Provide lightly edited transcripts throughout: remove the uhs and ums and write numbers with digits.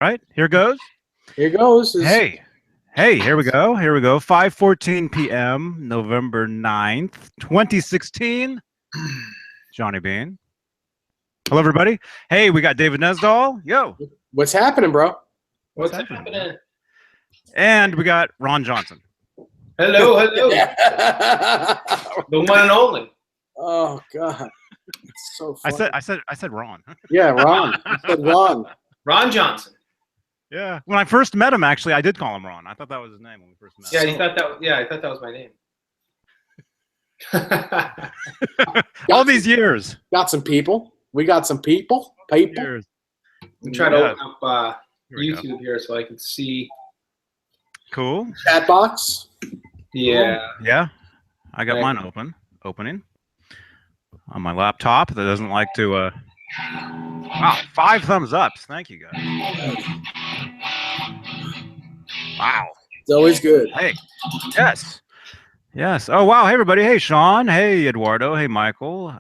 Right, here goes. Here goes. Hey, here we go. 5:14 p.m., November 9th, 2016. Johnny Beane. Hello, everybody. Hey, we got David Nesdall. Yo. What's happening, bro? What's happening? And we got Ron Johnson. Hello. The one and only. Oh God, it's so funny. I said Ron. Yeah, Ron. I said Ron. Ron Johnson. Yeah. When I first met him, actually, I did call him Ron. I thought that was his name when we first met. Yeah, I thought that was my name. All these years. Got some people. We got some people. Years. I'm trying to open up YouTube here so I can see. Cool. Chat box. Yeah. Yeah. I got mine opening on my laptop that doesn't like to. Wow, 5 thumbs ups. Thank you, guys. Wow. It's always good. Hey. Yes. Oh, wow. Hey, everybody. Hey, Sean. Hey, Eduardo. Hey, Michael.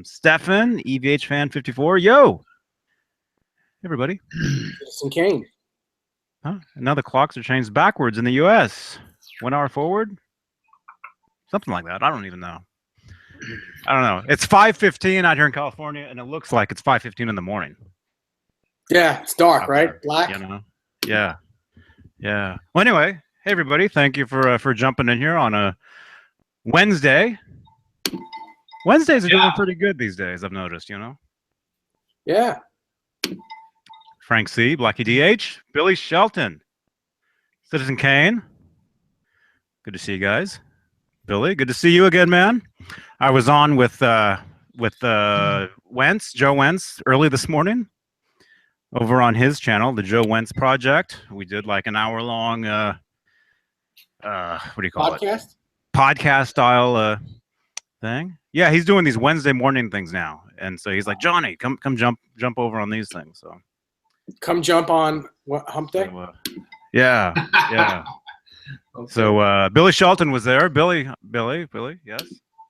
Stefan, EVH fan 54. Yo. Hey, everybody. Citizen Kane. Huh? And now the clocks are changed backwards in the U.S. 1 hour forward. Something like that. I don't even know. I don't know. It's 5:15 out here in California, and it looks like it's 5:15 in the morning. Yeah, it's dark, right? Black. You know? Yeah. Well, anyway, hey everybody, thank you for jumping in here on a Wednesday. Wednesdays are doing pretty good these days, I've noticed. You know. Yeah. Frank C, Blackie DH, Billy Shelton, Citizen Kane. Good to see you guys. Billy, good to see you again, man. I was on with Wentz, Joe Wentz, early this morning over on his channel, the Joe Wentz Project. We did like an hour-long, what do you call it? Podcast style thing. Yeah, he's doing these Wednesday morning things now, and so he's like, Johnny, come jump over on these things. So come jump on what Hump Day? So, yeah. So Billy Shelton was there. Billy,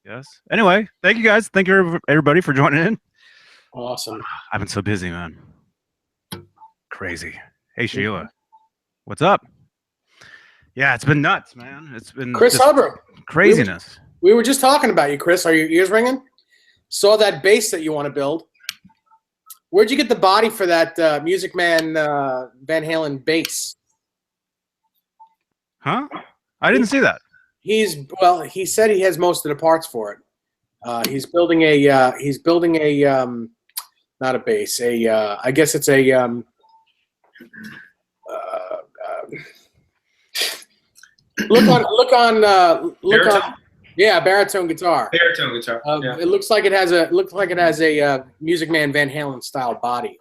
yes. Anyway, thank you guys. Thank you everybody for joining in. Awesome. I've been so busy, man. Crazy. Hey Sheila, what's up? Yeah, it's been nuts, man. It's been Chris Hubbard. Craziness. We were just talking about you, Chris. Are your ears ringing? Saw that bass that you want to build. Where'd you get the body for that Music Man Van Halen bass? Huh? I didn't see that. He said he has most of the parts for it. He's building a not a bass, I guess it's a look on yeah, baritone guitar. Baritone guitar. Yeah. It looks like it has a Music Man Van Halen style body.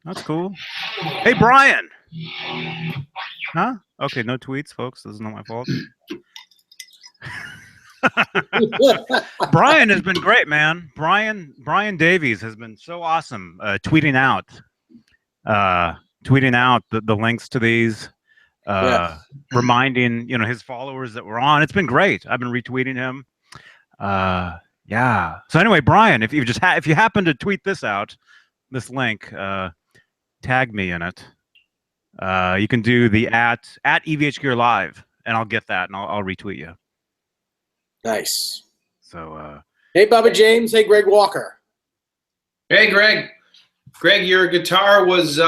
That's cool. Hey, Brian. Huh? Okay, no tweets, folks. This is not my fault. Brian has been great, man. Brian Davies has been so awesome tweeting out the links to these, reminding his followers that we're on. It's been great. I've been retweeting him. Yeah. So anyway, Brian, if you happen to tweet this out, this link, tag me in it. You can do the at EVH Gear Live, and I'll get that, and I'll retweet you. Nice. So, hey, Bubba James. Hey, Greg Walker. Hey, Greg. Greg, your guitar was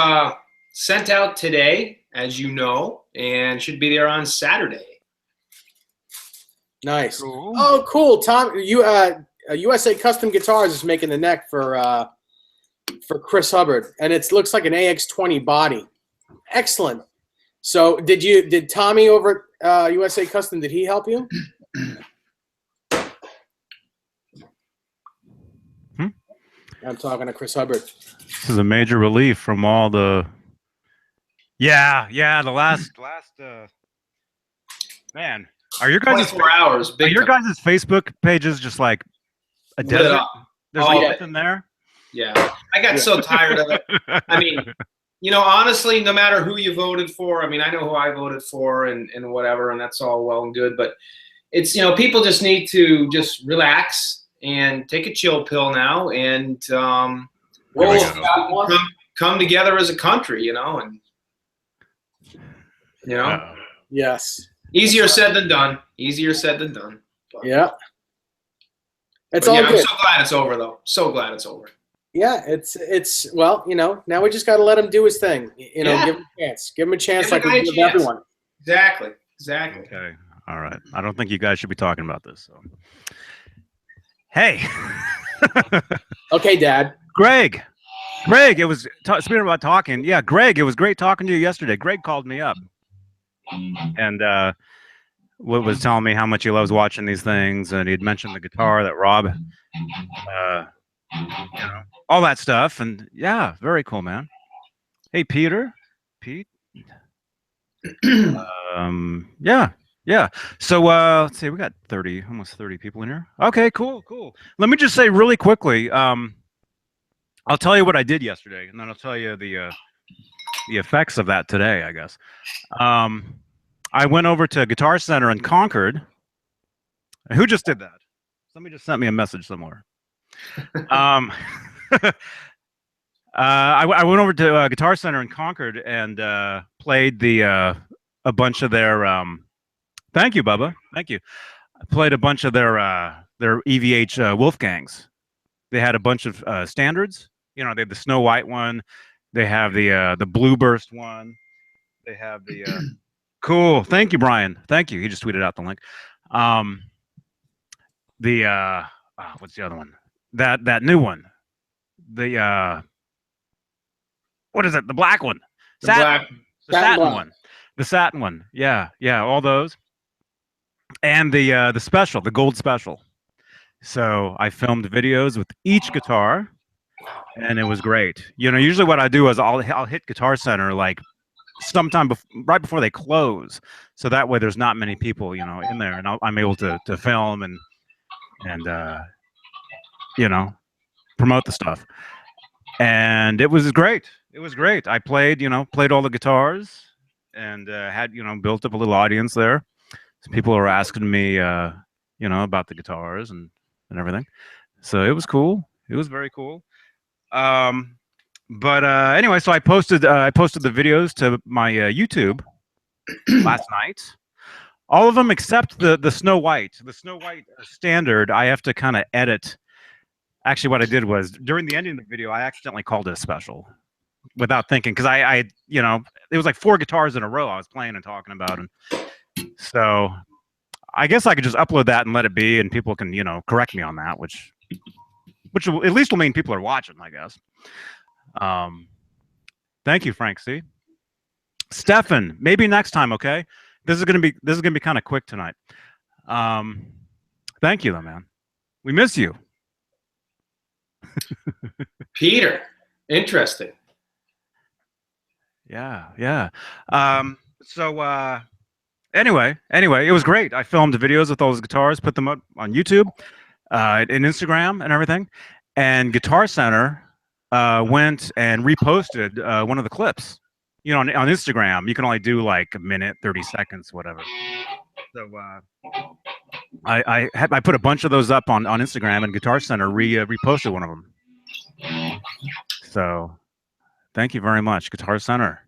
sent out today, as you know, and should be there on Saturday. Nice. Cool. Oh, cool. Tom, USA Custom Guitars is making the neck for Chris Hubbard, and it looks like an AX20 body. Excellent. So, did Tommy over at USA Custom? Did he help you? I'm talking to Chris Hubbard. This is a major relief from all the. Yeah. The last. Man, are your guys' 24 hours? Are your guys' Facebook pages just like a desert? There's like nothing there. Yeah, I got so tired of it. I mean, honestly, no matter who you voted for, I mean, I know who I voted for and whatever, and that's all well and good, but it's, people just need to just relax and take a chill pill now and come together as a country, and Yes. Easier said than done. Easier said than done. Yeah. It's all good. I'm so glad it's over, though. So glad it's over. Yeah, it's well, now we just got to let him do his thing. Give him a chance. Give him a chance like we give everyone. Exactly. Okay. All right. I don't think you guys should be talking about this. So. Hey. Okay, Dad. Greg, it was speaking about talking. Yeah, Greg, it was great talking to you yesterday. Greg called me up and was telling me how much he loves watching these things, and he'd mentioned the guitar that Rob, all that stuff, and yeah, very cool, man. Hey, Pete. Yeah. So let's see, we got almost 30 people in here. Okay, cool. Let me just say really quickly. I'll tell you what I did yesterday, and then I'll tell you the effects of that today, I guess. I went over to Guitar Center in Concord. Who just did that? Somebody just sent me a message somewhere. I went over to Guitar Center in Concord and played a bunch of their. Thank you, Bubba. Thank you. I played a bunch of their EVH Wolfgangs. They had a bunch of standards. They have the Snow White one. They have the Blue Burst one. They have the cool. Thank you, Brian. Thank you. He just tweeted out the link. What's the other one? That new one. The what is it? The black one. The satin one. The satin one. Yeah. All those. And the special, the gold special. So I filmed videos with each guitar, and it was great. Usually what I do is I'll hit Guitar Center like sometime right before they close, so that way there's not many people in there, and I'm able to film and promote the stuff. And it was great. I played all the guitars and had built up a little audience there. So people are asking me about the guitars and everything. So it was cool. It was very cool. But anyway, so I posted the videos to my YouTube last night. All of them except the Snow White. The Snow White standard, I have to kind of edit. Actually, what I did was during the ending of the video, I accidentally called it a special without thinking, because I it was like 4 guitars in a row I was playing and talking about, and so I guess I could just upload that and let it be, and people can correct me on that, which at least will mean people are watching, I guess. Thank you, Frank C. Stefan, maybe next time, okay? This is gonna be kind of quick tonight. Thank you though, man. We miss you. Peter, interesting. Yeah. So anyway, it was great. I filmed videos with all those guitars, put them up on YouTube, and Instagram and everything. And Guitar Center went and reposted one of the clips. On Instagram, you can only do like a minute, 30 seconds, whatever. So I put a bunch of those up on Instagram, and Guitar Center reposted one of them. So thank you very much, Guitar Center.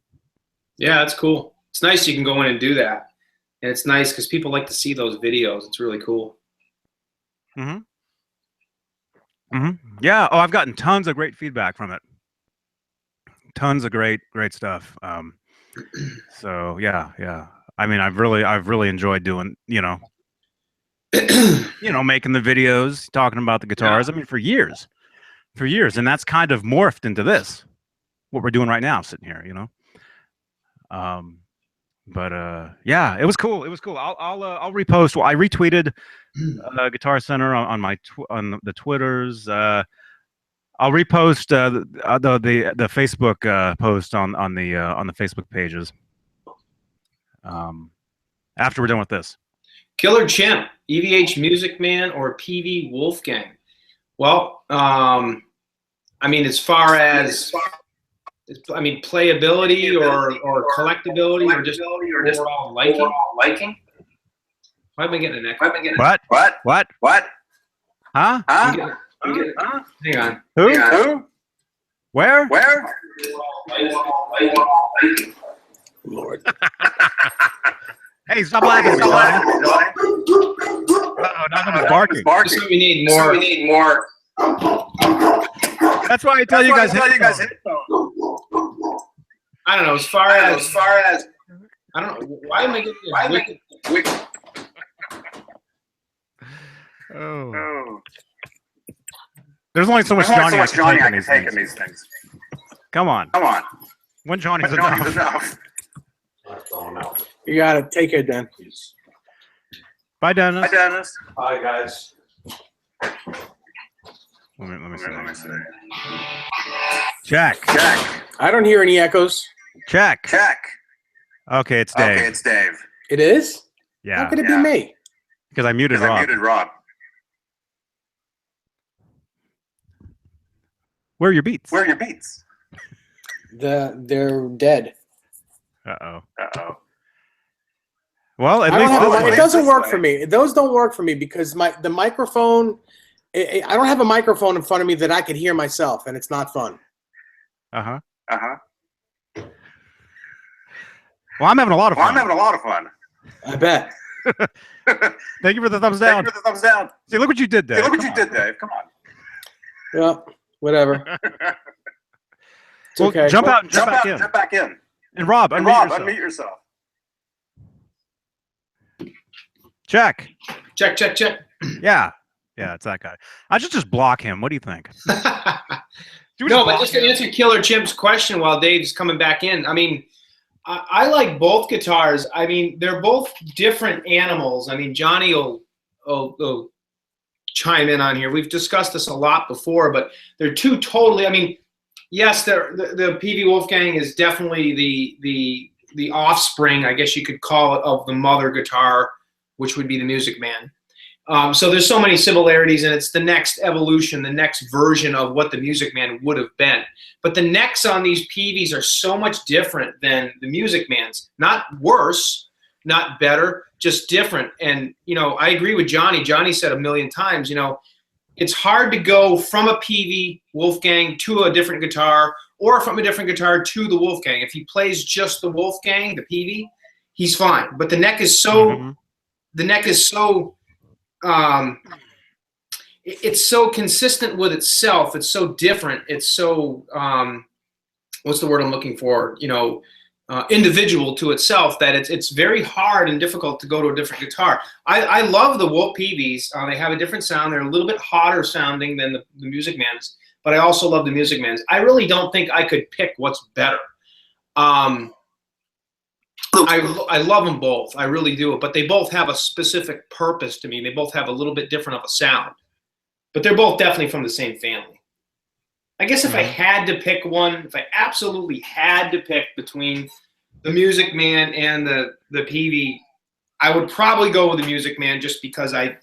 Yeah, that's cool. It's nice you can go in and do that. And it's nice because people like to see those videos. It's really cool. Yeah. Oh, I've gotten tons of great feedback from it. Tons of great stuff. So yeah. I mean, I've really enjoyed doing, making the videos, talking about the guitars. I mean, for years, and that's kind of morphed into this, what we're doing right now, sitting here, But yeah, it was cool. I'll repost. Well, I retweeted Guitar Center on on the Twitters. I'll repost the Facebook post on the Facebook pages after we're done with this. Killer Chimp, EVH Music Man or PV Wolfgang? Well, I mean, as far as playability or collectability or just overall liking. Why am I getting an echo? What? Huh? Hang on. Who? Who? Where? Lord. Hey, stop laughing at me, Johnny. Uh-oh, now somebody's barking. Just we need more. That's why I tell you guys. I don't know. As far as I don't know. Why am I getting wicked? Oh. There's only so much Johnny I can take in these things. Come on. One Johnny's enough. You gotta take it then. Bye, Dennis. Hi, guys. Let me see. Check. I don't hear any echoes. Check. Okay, it's Dave. It is? Yeah. How could it be me? Because I muted Rob. Where are your beats? They're dead. Uh-oh. Well, at I least don't have it doesn't work for me. Those don't work for me because the microphone. I don't have a microphone in front of me that I could hear myself, and it's not fun. Well, I'm having a lot of fun. I bet. Thank you for the thumbs down. See, look what you did, Dave. Come on. Yeah. Whatever. It's Well, okay. jump back in. And Rob, unmute yourself. Check. Yeah, it's that guy. I should just block him. What do you think? No, but just to answer Killer Chimp's question while Dave's coming back in, I mean, I like both guitars. I mean, they're both different animals. I mean, Johnny will chime in on here. We've discussed this a lot before, but they're two totally. I mean, yes, the PV Wolfgang is definitely the offspring, I guess you could call it, of the mother guitar, which would be the Music Man. So there's so many similarities, and it's the next evolution, the next version of what the Music Man would have been. But the necks on these PVs are so much different than the Music Man's. Not worse, not better, just different. And, you know, I agree with Johnny. Johnny said a million times, you know, it's hard to go from a PV Wolfgang to a different guitar or from a different guitar to the Wolfgang. If he plays just the Wolfgang, the PV, he's fine. But the neck is so, it's so consistent with itself. It's so different. It's so, what's the word I'm looking for? You know, individual to itself, that it's very hard and difficult to go to a different guitar. I love the Wolf PVs. They have a different sound. They're a little bit hotter sounding than the Music Man's, but I also love the Music Man's. I really don't think I could pick what's better. I love them both. I really do. But they both have a specific purpose to me. They both have a little bit different of a sound. But they're both definitely from the same family. I guess if I had to pick one, if I absolutely had to pick between the Music Man and the PV, I would probably go with the Music Man, just because I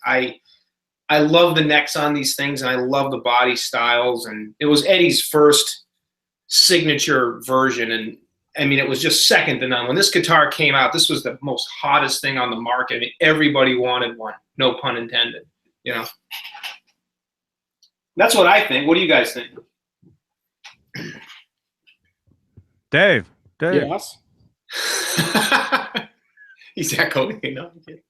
love the necks on these things, and I love the body styles. And it was Eddie's first signature version, and I mean, it was just second to none. When this guitar came out, this was the most hottest thing on the market. I mean, everybody wanted one, no pun intended, you know. That's what I think. What do you guys think? Dave. Yes. He's echoing. No, I'm kidding.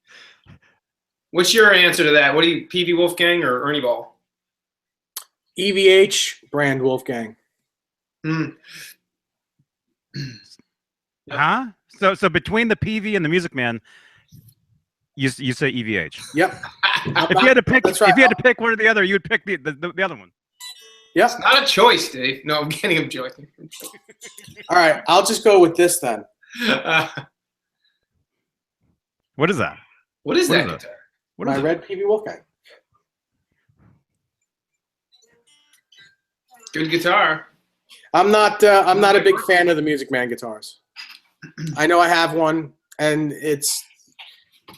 What's your answer to that? What do you, PV Wolfgang or Ernie Ball? EVH brand Wolfgang. Huh? So between the PV and the Music Man, you say EVH. Yep. If you had to pick, right. If you had to pick one or the other, you would pick the other one. Yep. It's not a choice, Dave. No, I'm kidding. I'm joking. All right, I'll just go with this then. What is that? What is that guitar? My red PV Wolfgang. Good guitar. I'm not a big fan of the Music Man guitars. I know I have one, and it's,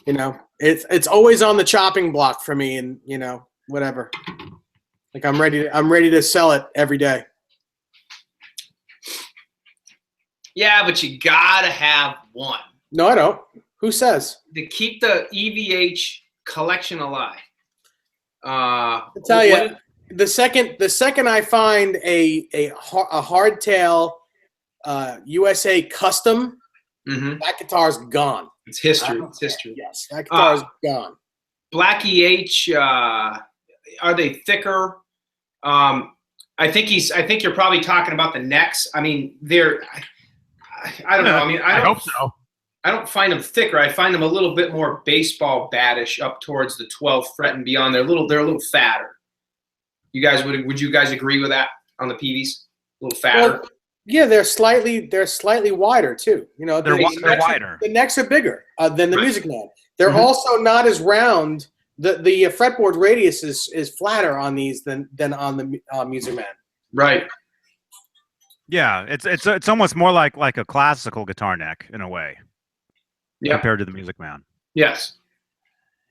you know, it's always on the chopping block for me, and you know, whatever. Like I'm ready to sell it every day. Yeah, but you gotta have one. No, I don't. Who says? To keep the EVH collection alive. I'll tell you, the second I find a hardtail USA custom, that guitar's gone. It's history. It's history. Yes, that guitar's gone. Black EH, are they thicker? I think you're probably talking about the necks. I mean, I don't know. I mean, I hope so. I don't find them thicker. I find them a little bit more baseball battish up towards the 12th fret and beyond. They're a little fatter. You guys would you guys agree with that on the PVs? A little fatter. Well, yeah, they're slightly wider too. You know, they're wider. The necks are bigger than the Music Man. They're also not as round. The fretboard radius is flatter on these than on the Music Man. Right. Yeah, it's almost more like a classical guitar neck in a way. Yeah. Compared to the Music Man. Yes.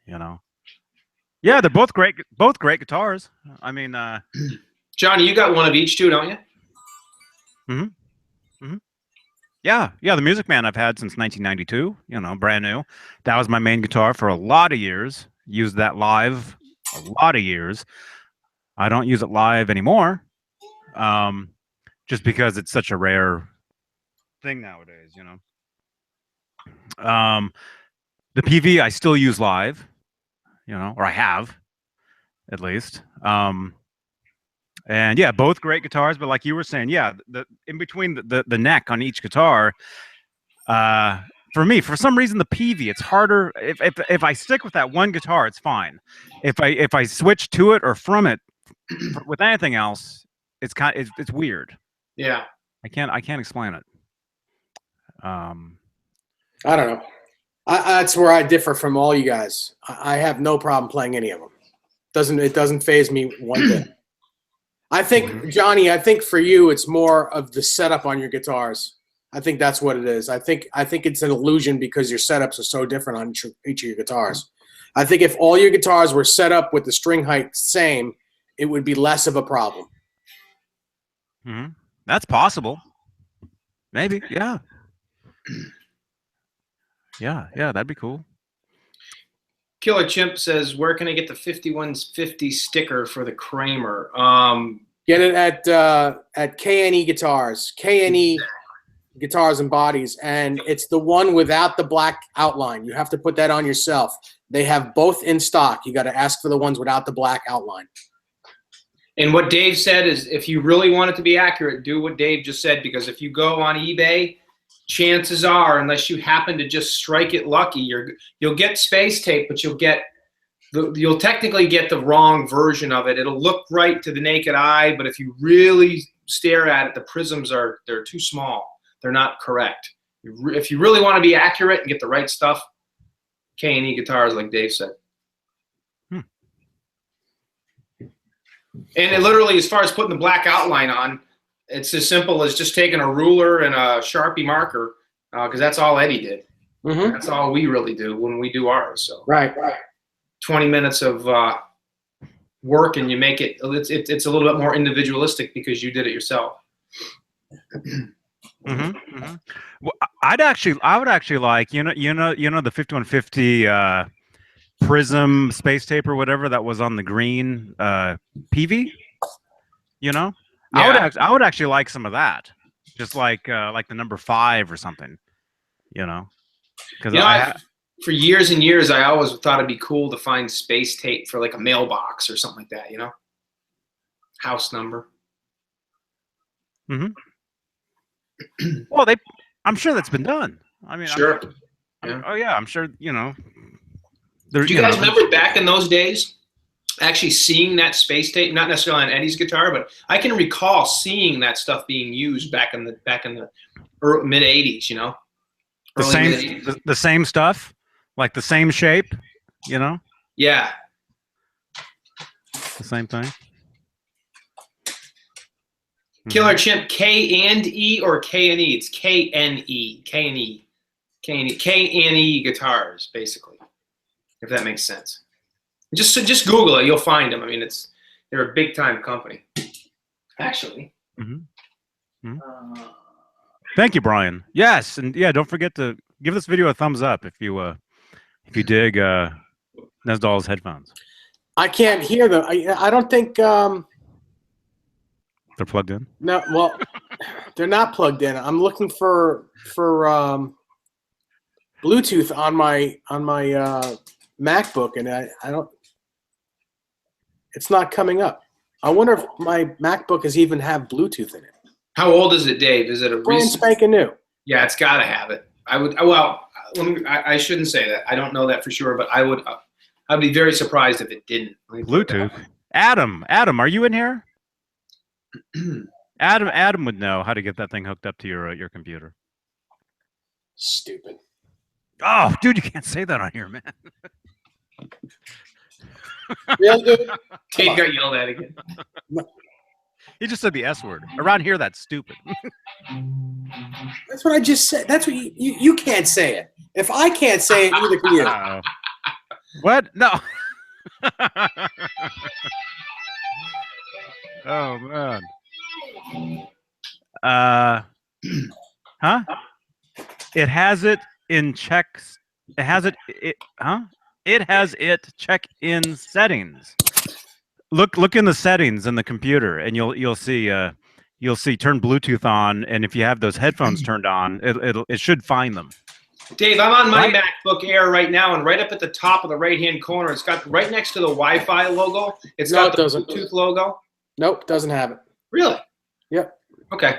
You know. Yeah, they're both great guitars. I mean, Johnny, you got one of each too, don't you? Yeah, the Music Man I've had since 1992. You know, brand new. That was my main guitar for a lot of years. Used that live a lot of years. I don't use it live anymore, just because it's such a rare thing nowadays. You know. The PV I still use live, you know, or I have, at least. And yeah, both great guitars, but like you were saying, yeah, in between the neck on each guitar, for me, for some reason, the PV, it's harder. If I stick with that one guitar, it's fine. If I switch to it or from it with anything else, it's weird. Yeah, I can't explain it. I don't know. That's where I differ from all you guys. I have no problem playing any of them. It doesn't faze me one bit. I think, Johnny, for you, it's more of the setup on your guitars. I think that's what it is. I think it's an illusion because your setups are so different on each of your guitars. I think if all your guitars were set up with the string height same, it would be less of a problem. That's possible. Maybe, yeah. Yeah, that'd be cool. Killer Chimp says, "Where can I get the 5150 sticker for the Kramer?" Get it at K&E Guitars. K&E Guitars and Bodies, and it's the one without the black outline. You have to put that on yourself. They have both in stock. You got to ask for the ones without the black outline. And what Dave said is, if you really want it to be accurate, do what Dave just said, because if you go on eBay, chances are, unless you happen to just strike it lucky, you'll get space tape, but you'll technically get the wrong version of it. It'll look right to the naked eye, but if you really stare at it, the prisms they're too small. They're not correct. If you really want to be accurate and get the right stuff, K&E Guitars, like Dave said. And it literally, as far as putting the black outline on, it's as simple as just taking a ruler and a Sharpie marker, because that's all Eddie did. That's all we really do when we do ours. So right. 20 minutes of work, and you make it. It's a little bit more individualistic because you did it yourself. Well, I would actually like you know the 5150 prism space tape or whatever that was on the green PV. You know. Yeah. I would actually like some of that, just like the number 5 or something, you know. Because for years and years, I always thought it'd be cool to find space tape for like a mailbox or something like that, you know. House number. Well, I'm sure that's been done. I mean, sure. I'm sure. You know. Do you guys remember back in those days? Actually seeing that space tape, not necessarily on Eddie's guitar, but I can recall seeing that stuff being used back in the mid 80s, you know. The same stuff, like the same shape, you know. Yeah. The same thing. Killer Chimp, K&E or K&E? It's K-N-E. K&E. K&E Guitars, basically, if that makes sense. Just Google it, you'll find them. I mean, they're a big time company, actually. Thank you, Brian. Yes, and yeah, don't forget to give this video a thumbs up if you dig Nesdal's headphones. I can't hear them. I don't think they're plugged in. No, well, they're not plugged in. I'm looking for Bluetooth on my MacBook, and I don't. It's not coming up. I wonder if my MacBook is even have Bluetooth in it. How old is it, Dave? Is it a brand recent? spanking new? Yeah, it's got to have it. I shouldn't say that. I don't know that for sure, but I'd be very surprised if it didn't. Bluetooth. Adam, are you in here? Adam would know how to get that thing hooked up to your computer. Stupid. Oh, dude, you can't say that on here, man. Really, dude? Dave got yelled at again. He just said the S word. Around here, that's stupid. That's what I just said. That's what you can't say it. If I can't say it, neither can you. What? No. Oh man. Huh? It has it in checks. It has it. It has it check in settings. Look in the settings in the computer, and you'll see turn Bluetooth on, and if you have those headphones turned on, it should find them. Dave, I'm on my MacBook Air right now, and right up at the top of the right-hand corner, it's got right next to the Wi-Fi logo. It's got the Bluetooth logo. Nope, doesn't have it. Really? Yep. Okay.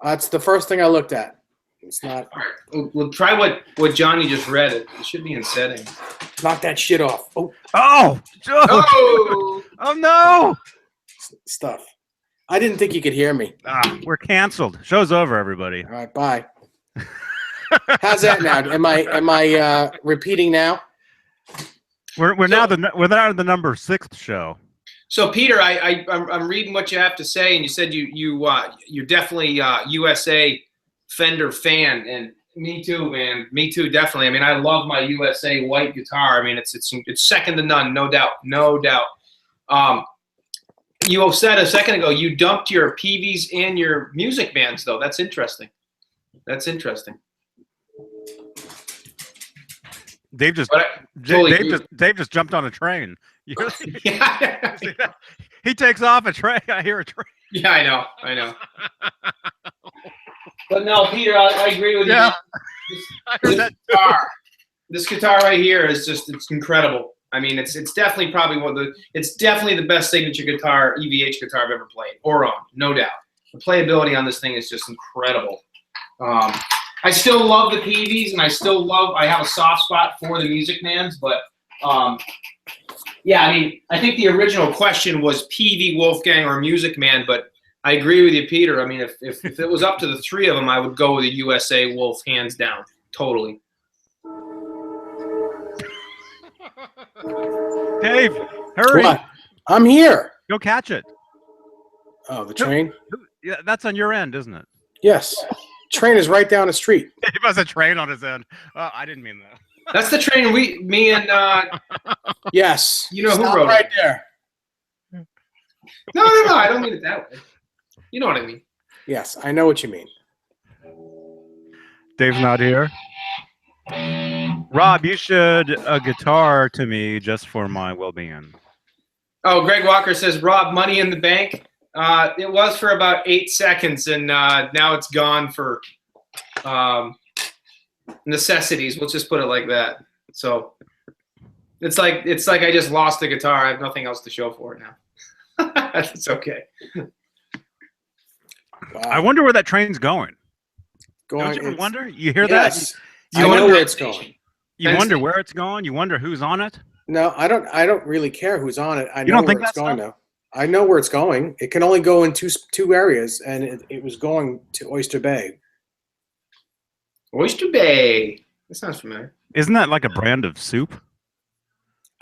That's the first thing I looked at. It's not. All right. We'll try what Johnny just read. It should be in settings. Knock that shit off. Oh. Oh. Oh. Oh no. Stuff. I didn't think you could hear me. We're canceled. Show's over, everybody. All right, bye. How's that now? Am I repeating now? We're now the number 6th show. So Peter, I'm reading what you have to say, and you said you're definitely USA Fender fan, and me too, man. Me too, definitely. I mean, I love my USA white guitar. I mean, it's second to none, no doubt, no doubt. You said a second ago you dumped your PVs and your music bands, though. That's interesting. That's interesting. Dave just jumped on a train. Yeah. He takes off a train. I hear a train. Yeah, I know. But no, Peter, I agree with you. Yeah. This guitar right here is it's incredible. I mean, it's definitely probably it's definitely the best signature guitar, EVH guitar I've ever played or owned, no doubt. The playability on this thing is just incredible. I still love the PVs, and I have a soft spot for the Music Mans, but yeah, I mean, I think the original question was PV Wolfgang or Music Man, but I agree with you, Peter. I mean, if it was up to the three of them, I would go with a USA Wolf, hands down, totally. Dave, hurry! What? I'm here. Go catch it. Oh, the train? Yeah, that's on your end, isn't it? Yes. Train is right down the street. He has a train on his end. Oh, I didn't mean that. That's the train me and yes. You know Stop who wrote right it. there. No, I don't mean it that way. You know what I mean. Yes, I know what you mean. Dave's not here. Rob, you should a guitar to me just for my well-being. Oh, Greg Walker says, Rob, Money in the Bank. It was for about 8 seconds, and now it's gone for necessities. Let's just put it like that. So it's like I just lost the guitar. I have nothing else to show for it now. It's okay. Wow. I wonder where that train's going. Don't you wonder? You hear that? I know where it's going. You wonder where it's going? You wonder who's on it? No, I don't really care who's on it. I know don't where think it's that's going now. I know where it's going. It can only go in two areas, and it was going to Oyster Bay. Oyster Bay. That sounds familiar. Isn't that like a brand of soup?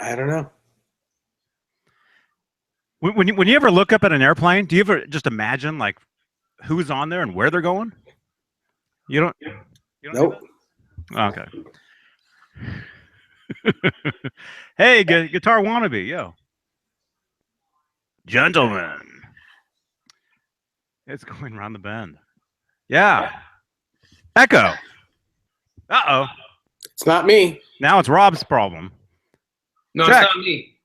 I don't know. When you ever look up at an airplane, do you ever just imagine like who's on there and where they're going? You don't Nope. Okay. Hey, guitar wannabe, yo. Gentlemen. It's going around the bend. Yeah. Echo. Uh-oh. It's not me. Now it's Rob's problem. No, Check. it's not me.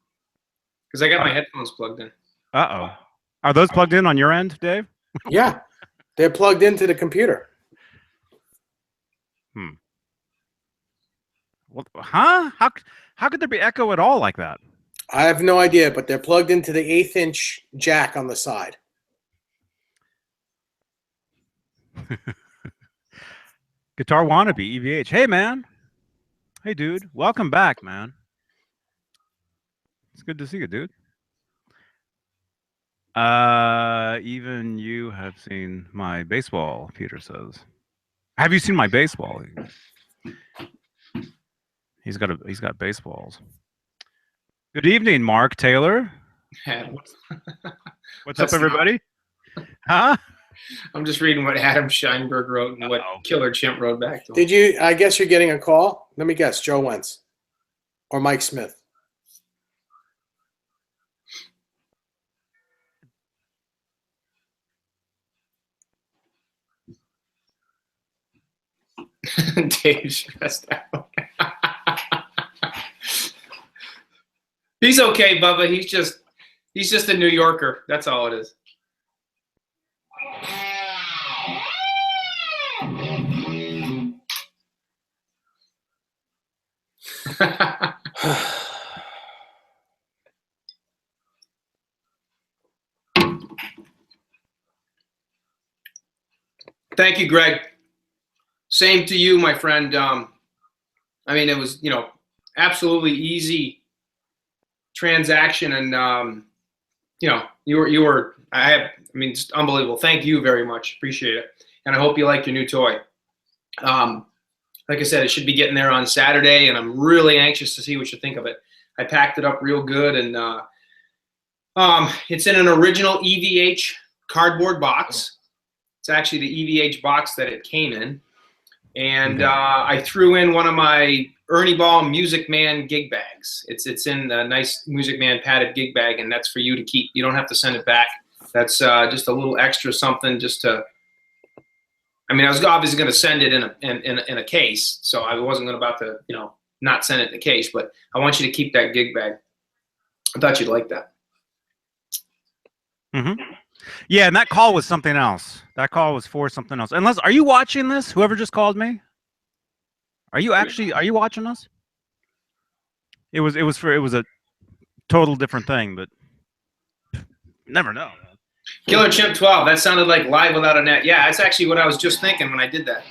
because I got my headphones plugged in. Uh-oh. Are those plugged in on your end, Dave? Yeah, they're plugged into the computer. Well, huh? How could there be echo at all like that? I have no idea, but they're plugged into the 1/8-inch jack on the side. Guitar Wannabe, EVH. Hey, man. Hey, dude. Welcome back, man. It's good to see you, dude. Even you have seen my baseball, Peter says. Have you seen my baseball? He's got baseballs. Good evening, Mark Taylor. What's up, everybody? Huh? I'm just reading what Adam Scheinberg wrote and what Killer Chimp wrote back to him. Did you? I guess you're getting a call. Let me guess. Joe Wentz or Mike Smith. Dave stressed out. He's okay, Bubba. He's just a New Yorker. That's all it is. Thank you, Greg. Same to you, my friend. I mean, it was, absolutely easy transaction, and you were. It's unbelievable. Thank you very much. Appreciate it, and I hope you like your new toy. Like I said, it should be getting there on Saturday, and I'm really anxious to see what you think of it. I packed it up real good, and it's in an original EVH cardboard box. It's actually the EVH box that it came in. And I threw in one of my Ernie Ball Music Man gig bags. It's in a nice Music Man padded gig bag, and that's for you to keep. You don't have to send it back. That's just a little extra something just to. I mean, I was obviously going to send it in a case, so I wasn't about to not send it in a case. But I want you to keep that gig bag. I thought you'd like that. Mm-hmm. Yeah, and that call was something else. That call was for something else. Unless, are you watching this? Whoever just called me? Are you watching us? It was a total different thing, but never know. Killer Chimp 12. That sounded like Live Without a Net. Yeah, that's actually what I was just thinking when I did that.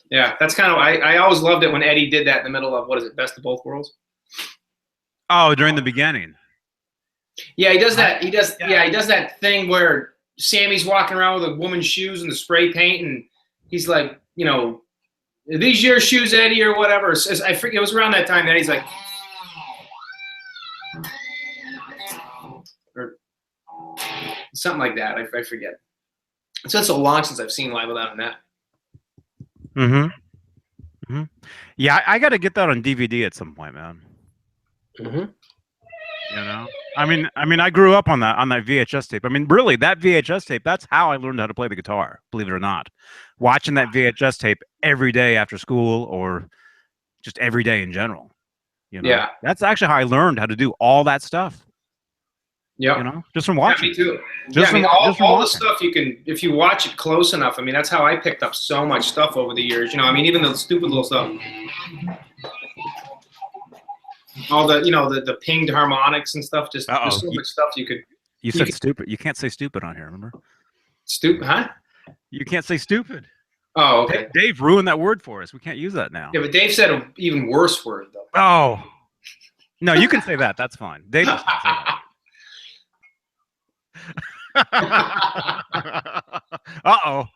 Yeah, that's kind of. I always loved it when Eddie did that in the middle of, what is it, Best of Both Worlds? Oh, during the beginning. Yeah, he does that. He does that thing where Sammy's walking around with a woman's shoes and the spray paint, and he's like, are these your shoes, Eddie, or whatever? I forget. It was around that time that he's like, or something like that. I forget. It's been so long since I've seen Live Without a Net. Mm-hmm. Mm-hmm. Yeah, I got to get that on DVD at some point, man. Mm-hmm. I mean, I grew up on that VHS tape. I mean, really, that VHS tape, that's how I learned how to play the guitar, believe it or not. Watching that VHS tape every day after school, or just every day in general. Yeah. That's actually how I learned how to do all that stuff. Yeah. Just from watching. Yeah, me too. All the stuff you can, if you watch it close enough. I mean, that's how I picked up so much stuff over the years. Even the stupid little stuff. All the the pinged harmonics and stuff. Just there's so much stuff you could. You said stupid. You can't say stupid on here. Remember? Stupid, huh? You can't say stupid. Oh, okay. Dave ruined that word for us. We can't use that now. Yeah, but Dave said an even worse word though. Oh, no, you can say that. That's fine. Dave doesn't say that. Uh-oh.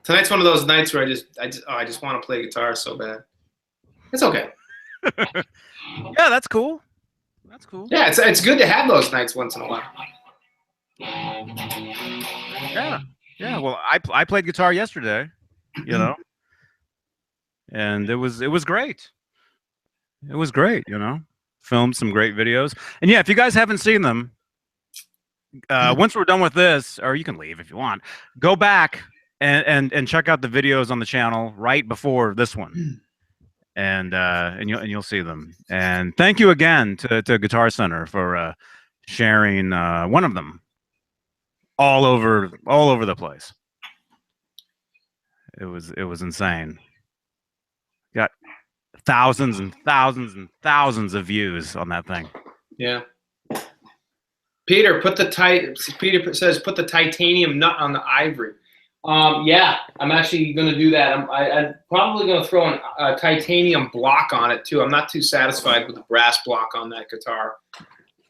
Tonight's one of those nights where I just want to play guitar so bad. It's okay. Yeah, that's cool. That's cool. Yeah, it's good to have those nights once in a while. Yeah. Well, I played guitar yesterday, and it was great. It was great, Filmed some great videos, and yeah, if you guys haven't seen them, once we're done with this, or you can leave if you want, go back and check out the videos on the channel right before this one, and you'll see them. And thank you again to Guitar Center for sharing one of them all over the place. It was insane. Got thousands and thousands and thousands of views on that thing. Yeah. Peter Peter says put the titanium nut on the ivory. Yeah, I'm actually going to do that. I'm probably going to throw a titanium block on it too. I'm not too satisfied with the brass block on that guitar.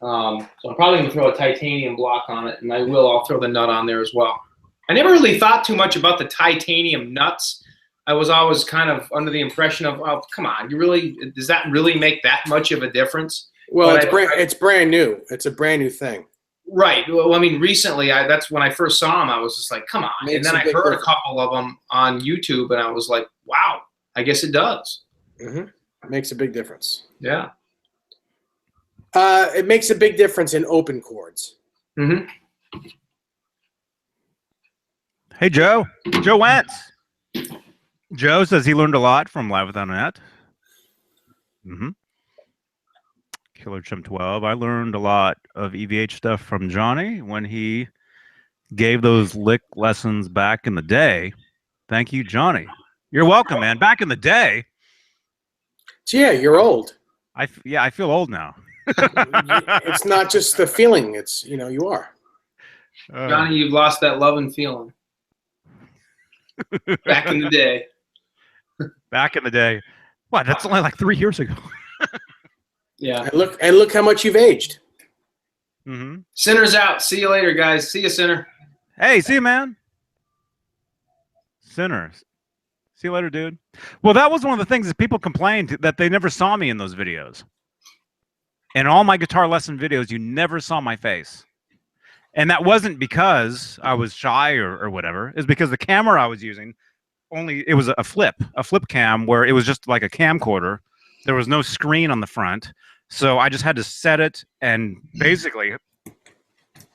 So I'm probably going to throw a titanium block on it, and I'll throw the nut on there as well. I never really thought too much about the titanium nuts. I was always kind of under the impression of, oh, come on, does that really make that much of a difference? Well, it's brand new. It's a brand new thing. Right. Well, I mean, recently, that's when I first saw them. I was just like, come on. And then I heard a couple of them on YouTube, and I was like, wow, I guess it does. Mm-hmm. It makes a big difference. Yeah. It makes a big difference in open chords. Mm-hmm. Hey, Joe Wentz. Joe says he learned a lot from Live Without a Net. Mm-hmm. Killer Chimp 12. I learned a lot of EVH stuff from Johnny when he gave those lick lessons back in the day. Thank you, Johnny. You're welcome, man. Back in the day. Yeah, you're old. I feel old now. It's not just the feeling. It's, you are. Johnny, you've lost that love and feeling. Back in the day. Back in the day. What? That's only like 3 years ago. Yeah. And look how much you've aged. Mm-hmm. Sinner's out. See you later, guys. See you, Sinner. Hey, see you, man. Sinner. See you later, dude. Well, that was one of the things that people complained that they never saw me in those videos. In all my guitar lesson videos, you never saw my face. And that wasn't because I was shy or whatever. It's because the camera I was using, it was a flip cam where it was just like a camcorder. There was no screen on the front. So I just had to set it and basically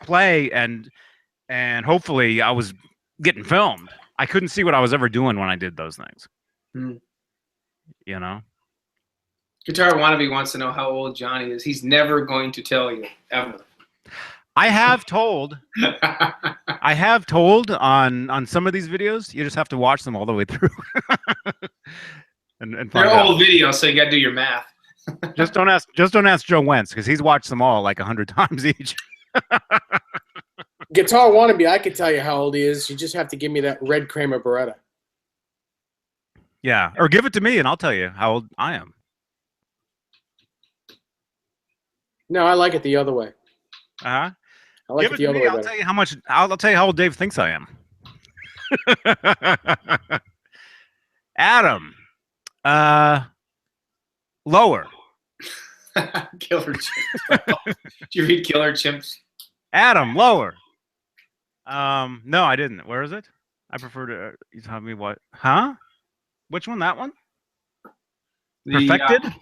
play, and hopefully I was getting filmed. I couldn't see what I was ever doing when I did those things. Mm. Guitar Wannabe wants to know how old Johnny is. He's never going to tell you, ever. I have told on some of these videos. You just have to watch them all the way through. and they're old videos, so you got to do your math. Just don't ask Joe Wentz, because he's watched them all like 100 times each. Guitar Wannabe, I could tell you how old he is. You just have to give me that red Kramer Beretta. Yeah, or give it to me and I'll tell you how old I am. No, I like it the other way. Uh-huh. I like it the other way. I'll tell you how much. I'll tell you how old Dave thinks I am. Adam, lower. Killer Chimp. Did you read Killer Chimps? Adam, lower. No, I didn't. Where is it? I prefer to. You tell me what? Huh? Which one? That one? Perfected.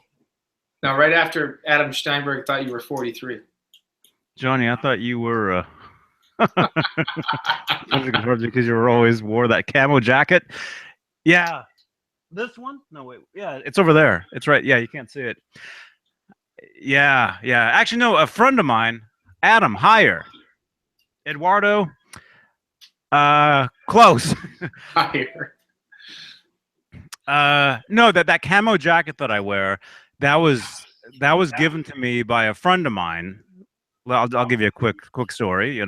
No, right after Adam Steinberg thought you were 43. Johnny, I thought you were because you always wore that camo jacket. Yeah. This one? No, wait. Yeah, it's over there. It's right. Yeah, you can't see it. Yeah. Actually, no, a friend of mine, Adam, higher. Eduardo, close. Higher. No, that camo jacket that I wear, that was given to me by a friend of mine. I'll give you a quick story.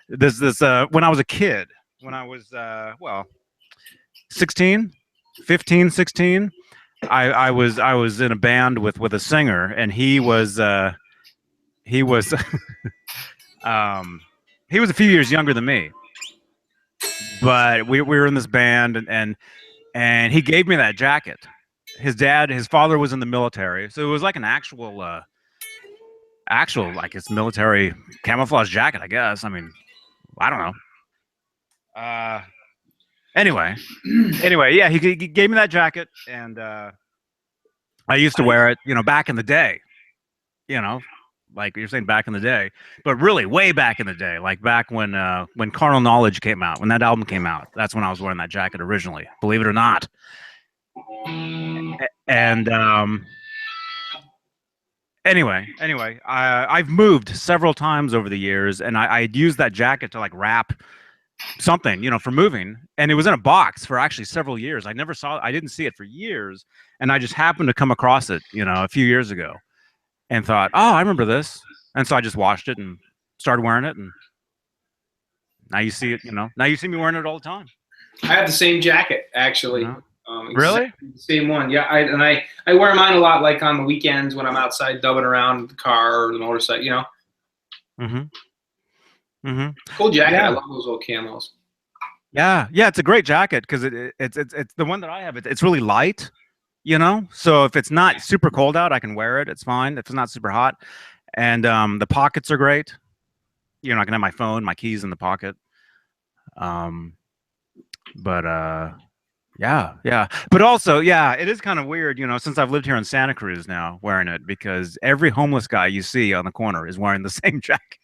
This when I was a kid, when I was 16, 15, 16, I was in a band with a singer, and he was he was a few years younger than me, but we were in this band, and he gave me that jacket. His father was in the military, so it was like an actual like it's military camouflage jacket, I guess. I mean, I don't know. Anyway, yeah, he gave me that jacket, and I used to wear it, back in the day, like you're saying back in the day, but really way back in the day, like back when Carnal Knowledge came out, when that album came out. That's when I was wearing that jacket originally, believe it or not. And anyway, I've moved several times over the years, and I'd used that jacket to like wrap something, you know, for moving, and it was in a box for actually several years. I didn't see it for years, and I just happened to come across it, you know, a few years ago, and thought, oh, I remember this, and so I just washed it and started wearing it, and now you see it, you know, now you see me wearing it all the time. I have the same jacket actually. You know? Really? The same one, yeah. I wear mine a lot, like on the weekends when I'm outside dubbing around the car or the motorcycle, you know. Cool jacket. Yeah. I love those old camos. Yeah, it's a great jacket because it's the one that I have. It's really light, you know. So if it's not super cold out, I can wear it. It's fine. If it's not super hot, and the pockets are great. You know, I can have my phone, my keys in the pocket. Yeah. But also, yeah, it is kind of weird, you know, since I've lived here in Santa Cruz now wearing it, because every homeless guy you see on the corner is wearing the same jacket.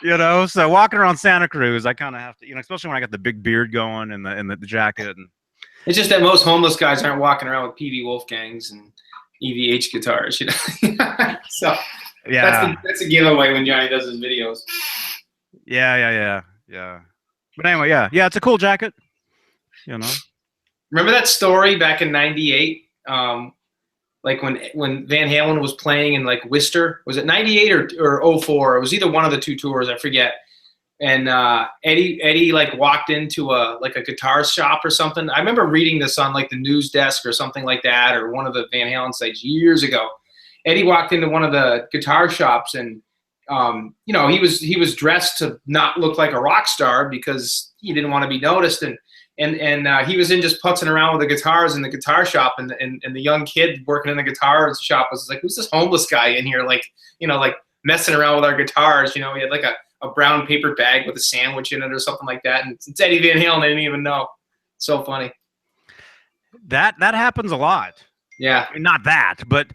You know, so walking around Santa Cruz, I kind of have to, you know, especially when I got the big beard going and the jacket. And it's just that most homeless guys aren't walking around with PB Wolfgangs and EVH guitars, you know. So yeah, that's a giveaway when Johnny does his videos. Yeah. But anyway, yeah, it's a cool jacket. You know, remember that story back in '98? Like when Van Halen was playing in like Worcester, was it '98 or '04? It was either one of the two tours, I forget. And Eddie like walked into a guitar shop or something. I remember reading this on like the news desk or something like that, or one of the Van Halen sites years ago. Eddie walked into one of the guitar shops, and you know, he was dressed to not look like a rock star because he didn't want to be noticed, and he was in just putzing around with the guitars in the guitar shop, and the young kid working in the guitar shop was like, who's this homeless guy in here, like, you know, like messing around with our guitars? You know, he had like a brown paper bag with a sandwich in it or something like that, and it's Eddie Van Halen. I didn't even know. So funny. That happens a lot. Yeah. I mean, not that, but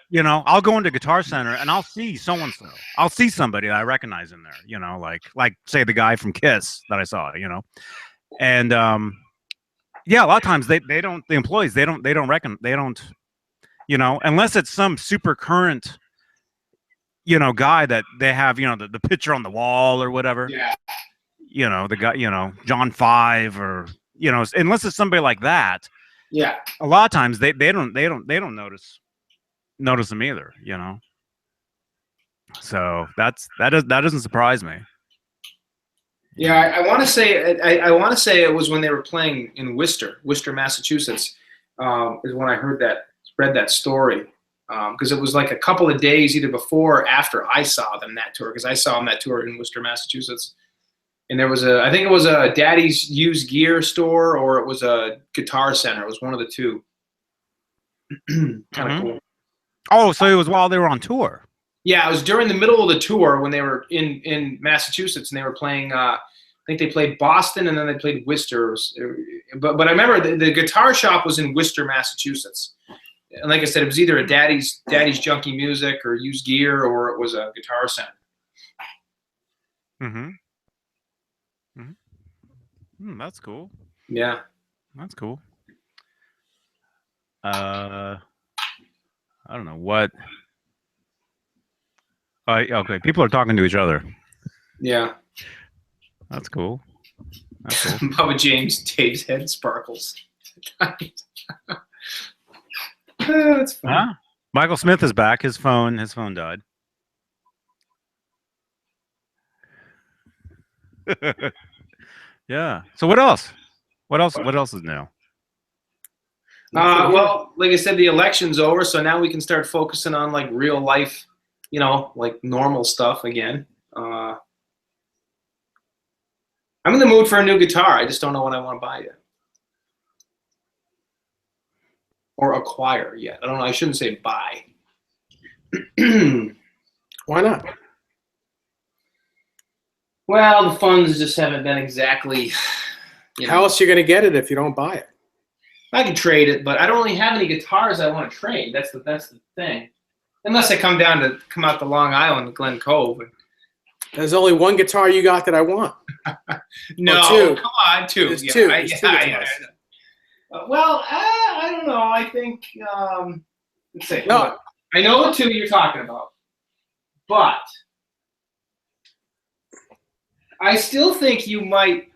you know, I'll go into Guitar Center and I'll see so-and-so. I'll see somebody that I recognize in there, you know, like say the guy from Kiss that I saw, you know. And yeah, a lot of times the employees they don't, you know, unless it's some super current, you know, guy that they have, you know, the picture on the wall or whatever. Yeah. You know, the guy, you know, John 5 or, you know, unless it's somebody like that. Yeah. A lot of times they don't notice them either, you know. So that doesn't surprise me. Yeah, I want to say it was when they were playing in Worcester, Massachusetts, is when I read that story, because it was like a couple of days either before or after I saw them that tour, because I saw them that tour in Worcester, Massachusetts, and there was I think it was a Daddy's Used Gear store or it was a Guitar Center. It was one of the two. Kind of cool. Oh, so it was while they were on tour. Yeah, it was during the middle of the tour when they were in Massachusetts, and they were playing. I think they played Boston, and then they played Worcester. But I remember the guitar shop was in Worcester, Massachusetts, and like I said, it was either a Daddy's Junky Music or Used Gear, or it was a Guitar Center. That's cool. Yeah, that's cool. I don't know what. Okay, people are talking to each other. Yeah. That's cool. Bubba James, Dave's head sparkles. That's fun. Huh? Michael Smith is back. His phone died. Yeah. So what else? What else is new? Well, like I said, the election's over, so now we can start focusing on like real life, you know, like normal stuff again. I'm in the mood for a new guitar. I just don't know what I want to buy yet. Or acquire yet. I don't know. I shouldn't say buy. Why not? Well, the funds just haven't been exactly. You know. How else are you going to get it if you don't buy it? I can trade it, but I don't really have any guitars I want to trade. That's the thing. Unless I come out to Long Island, Glen Cove. There's only one guitar you got that I want. No, two. Come on, two. There's yeah, two. I, There's yeah, two guitars. Well, I don't know. I think let's see. No. I know the two you're talking about, but I still think you might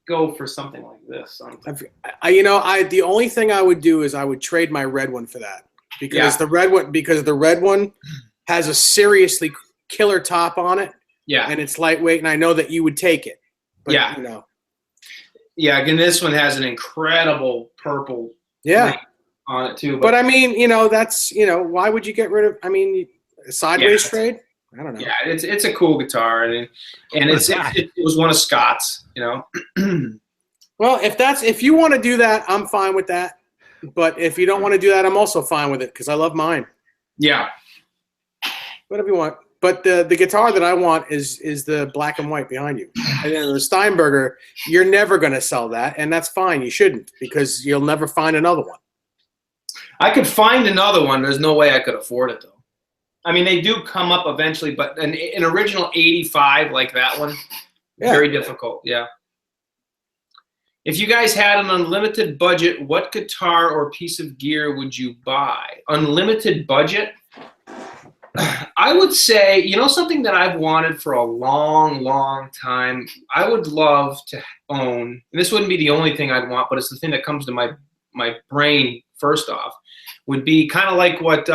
go for something like this. The only thing I would do is I would trade my red one for that because the red one has a seriously killer top on it. Yeah, and it's lightweight, and I know that you would take it. But, yeah, yeah. Again, this one has an incredible purple. Yeah. On it too. But I mean, that's why would you get rid of? I mean, a sideways trade. I don't know. Yeah, it's a cool guitar, and it was one of Scott's. Well, if you want to do that, I'm fine with that. But if you don't want to do that, I'm also fine with it because I love mine. Yeah. Whatever you want. But the guitar that I want is the black and white behind you. And then the Steinberger, you're never going to sell that, and that's fine. You shouldn't because you'll never find another one. I could find another one. There's no way I could afford it, though. I mean, they do come up eventually, but an original 85 like that one, very difficult, yeah. If you guys had an unlimited budget, what guitar or piece of gear would you buy? Unlimited budget? I would say, something that I've wanted for a long, long time, I would love to own, and this wouldn't be the only thing I'd want, but it's the thing that comes to my brain first off, would be kind of like what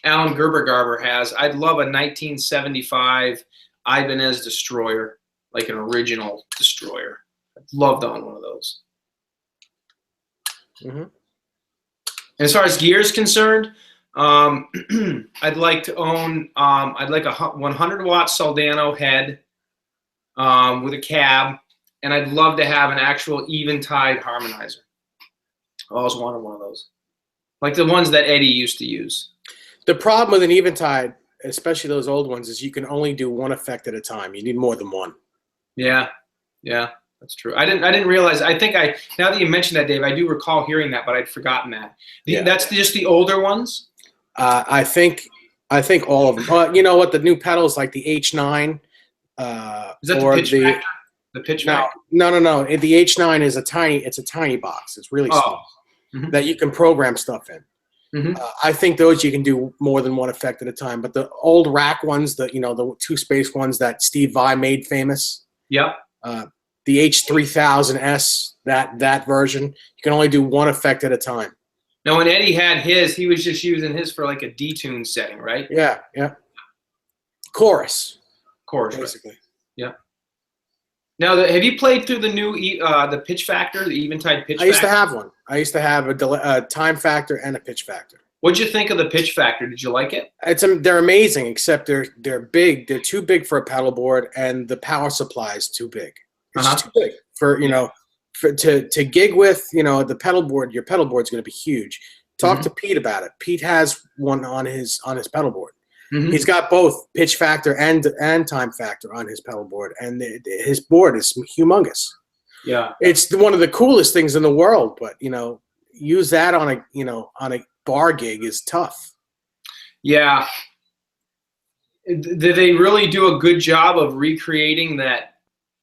Alan Gerber has. I'd love a 1975 Ibanez Destroyer, like an original Destroyer. I'd love to own one of those. Mm-hmm. As far as gear is concerned, I'd like to own, I'd like a 100-watt Soldano head with a cab, and I'd love to have an actual Eventide harmonizer. I always wanted one of those, like the ones that Eddie used to use. The problem with an Eventide, especially those old ones, is you can only do one effect at a time. You need more than one. Yeah, that's true. I didn't realize. I think now that you mentioned that, Dave, I do recall hearing that, but I'd forgotten that. That's just the older ones. I think all of them. You know what? The new pedals, like the H9. Is that the pitch factor? The pitch factor? No. The H9 is a tiny box. It's really small that you can program stuff in. Mm-hmm. I think those you can do more than one effect at a time. But the old rack ones, the 2-space ones that Steve Vai made famous. Yep. The H3000S, that version, you can only do one effect at a time. Now, when Eddie had his, he was just using his for like a detune setting, right? Yeah. Chorus, Right. basically. Yeah. Now, have you played through the new the pitch factor, the Eventide pitch factor? I used to have one. I used to have a time factor and a pitch factor. What'd you think of the pitch factor? Did you like it? They're amazing, except they're big. They're too big for a pedal board, and the power supply is too big. It's just too big for to gig with. The pedal board. Your pedal board's going to be huge. Talk to Pete about it. Pete has one on his pedal board. Mm-hmm. He's got both pitch factor and time factor on his pedal board, and his board is humongous. Yeah, it's one of the coolest things in the world. But use that on a bar gig is tough. Yeah. Did they really do a good job of recreating that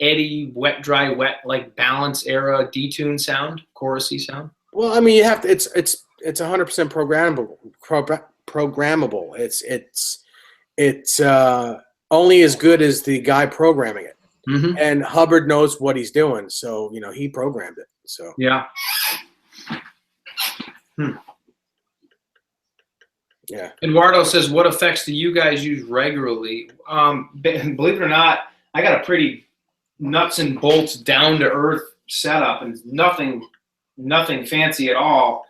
Eddie wet, dry, wet, like balance era detune sound, chorusy sound? Well, I mean, you have to. It's 100% programmable. It's only as good as the guy programming it. Mm-hmm. And Hubbard knows what he's doing, so he programmed it. So yeah. Yeah. Eduardo says, "What effects do you guys use regularly?" Believe it or not, I got a pretty nuts and bolts, down to earth setup, and nothing fancy at all.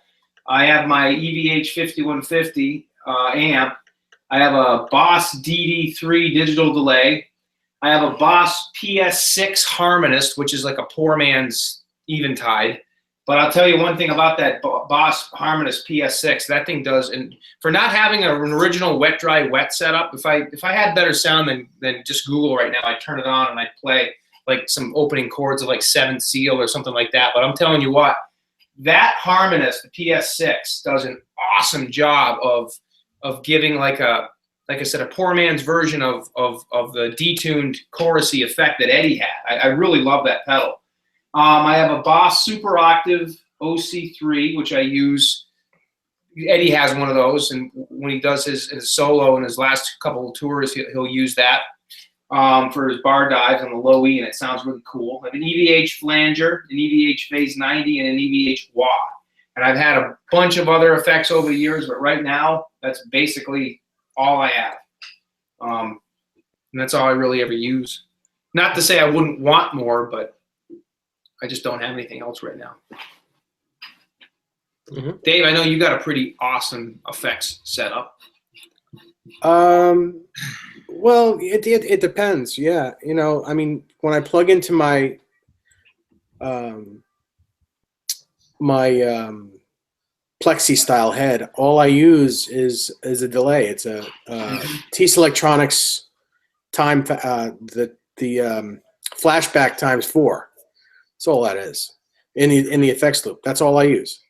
I have my EVH 5150 amp. I have a Boss DD3 digital delay. I have a Boss PS6 harmonist, which is like a poor man's Eventide. But I'll tell you one thing about that Boss harmonist PS6. That thing does, and for not having an original wet, dry, wet setup, if I had better sound than just Google right now, I'd turn it on and I'd play like some opening chords of like 7th Seal or something like that. But I'm telling you what, that harmonist, the PS6, does an awesome job of giving like I said, a poor man's version of the detuned chorusy effect that Eddie had. I really love that pedal. I have a Boss Super Octave OC3, which I use. Eddie has one of those, and when he does his solo in his last couple of tours, he'll use that for his bar dives on the low E, and it sounds really cool. I have an EVH flanger, an EVH Phase 90, and an EVH wah. And I've had a bunch of other effects over the years, but right now, that's basically all I have. And that's all I really ever use. Not to say I wouldn't want more, but I just don't have anything else right now. Mm-hmm. Dave, I know you got a pretty awesome effects setup. Well, it depends. Yeah, you know, I mean, when I plug into my Plexi style head, all I use is a delay. It's a TS Electronics time the flashback ×4. That's all that is in the effects loop. That's all I use.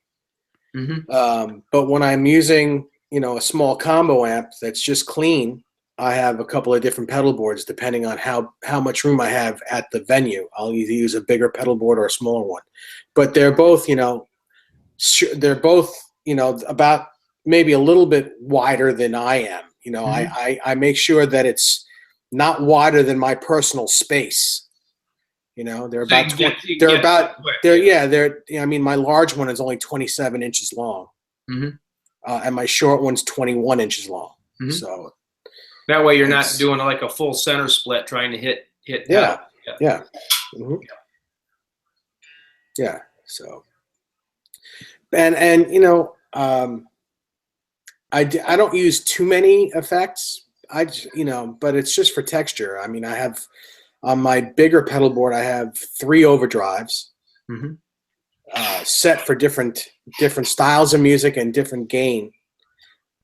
Mm-hmm. But when I'm using, you know, a small combo amp that's just clean, I have a couple of different pedal boards depending on how much room I have at the venue. I'll either use a bigger pedal board or a smaller one. But they're both, you know, about maybe a little bit wider than I am. You know, mm-hmm. I make sure that it's not wider than my personal space. You know, they're about I mean, my large one is only 27 inches long, mm-hmm. And my short one's 21 inches long. Mm-hmm. So that way you're not doing like a full center split trying to hit. Yeah. Mm-hmm. Yeah. So, and you know, I don't use too many effects. But it's just for texture. I mean, I have. On my bigger pedal board, I have 3 overdrives, mm-hmm. Set for different styles of music and different gain.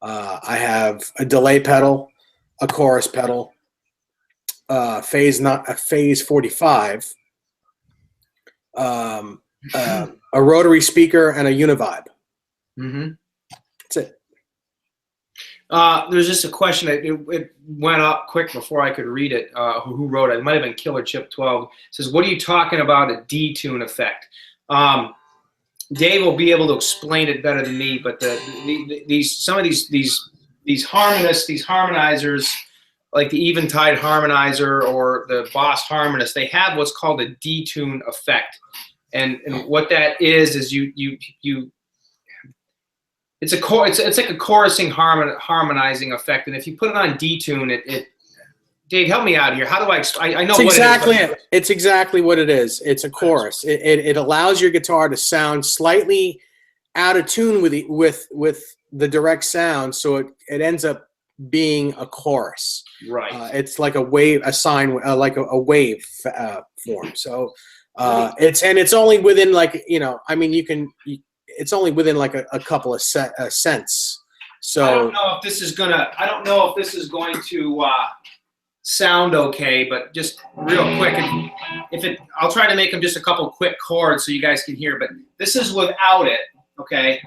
I have a delay pedal, a chorus pedal, phase 45, a rotary speaker, and a univibe. Mm-hmm. That's it. There's just a question. It went up quick before I could read it. Who wrote it? It might have been Killer Chip 12. It says, "What are you talking about? A detune effect?" Dave will be able to explain it better than me. But some of these harmonists, these harmonizers, like the Eventide harmonizer or the Boss harmonist, they have what's called a detune effect, and what that is you. It's like a chorusing harmonizing effect, and if you put it on detune, it Dave, help me out here. How do I know what exactly it is? It's exactly what it is. It's a chorus. It allows your guitar to sound slightly out of tune with the direct sound, so it ends up being a chorus. Right. It's like a wave, a sine, like a wave form. So it's only within, like, you know, I mean, it's only within like a couple of cents. So I don't know if this is going to sound okay, but just real quick, I'll try to make them just a couple quick chords so you guys can hear. But this is without it, okay?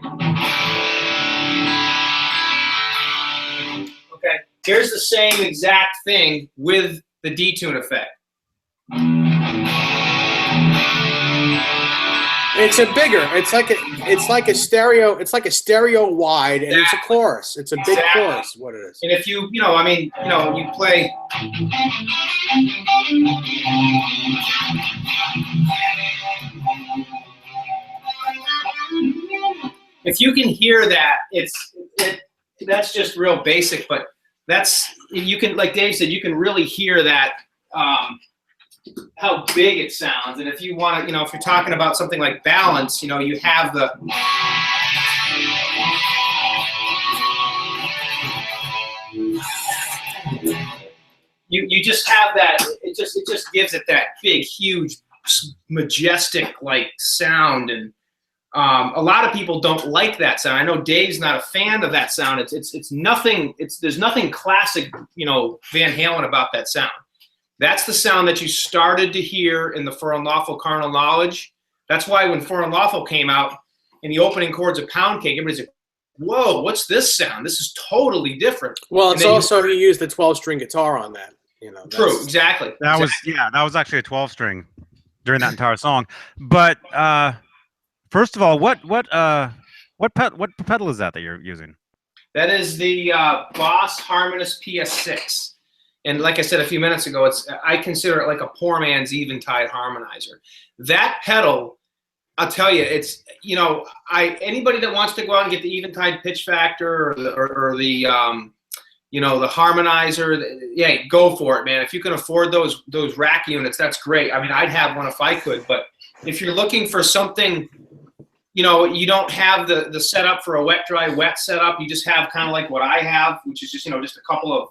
Okay. Here's the same exact thing with the detune effect. It's like a stereo wide, and it's a chorus. It's a big chorus, what it is. And if you play. If you can hear that, that's just real basic, but you can, like Dave said, you can really hear that. How big it sounds, and if you want to, if you're talking about something like balance, you have the you just have that. It just gives it that big, huge, majestic like sound, and a lot of people don't like that sound. I know Dave's not a fan of that sound. It's nothing. There's nothing classic, Van Halen about that sound. That's the sound that you started to hear in the For Unlawful Carnal Knowledge. That's why when For Unlawful came out, in the opening chords of Pound Cake, everybody's like, whoa, what's this sound? This is totally different. Well, it's also he used the 12-string guitar on that. True, exactly. That was actually a 12-string during that entire song. But first of all, what pedal is that you're using? That is the Boss Harmonist PS6. And like I said a few minutes ago, I consider it like a poor man's Eventide harmonizer. That pedal, I'll tell you, it's anybody that wants to go out and get the Eventide pitch factor or the the harmonizer, yeah, go for it, man. If you can afford those rack units, that's great. I mean, I'd have one if I could, but if you're looking for something, you don't have the setup for a wet, dry, wet setup. You just have kind of like what I have, which is just, just a couple of,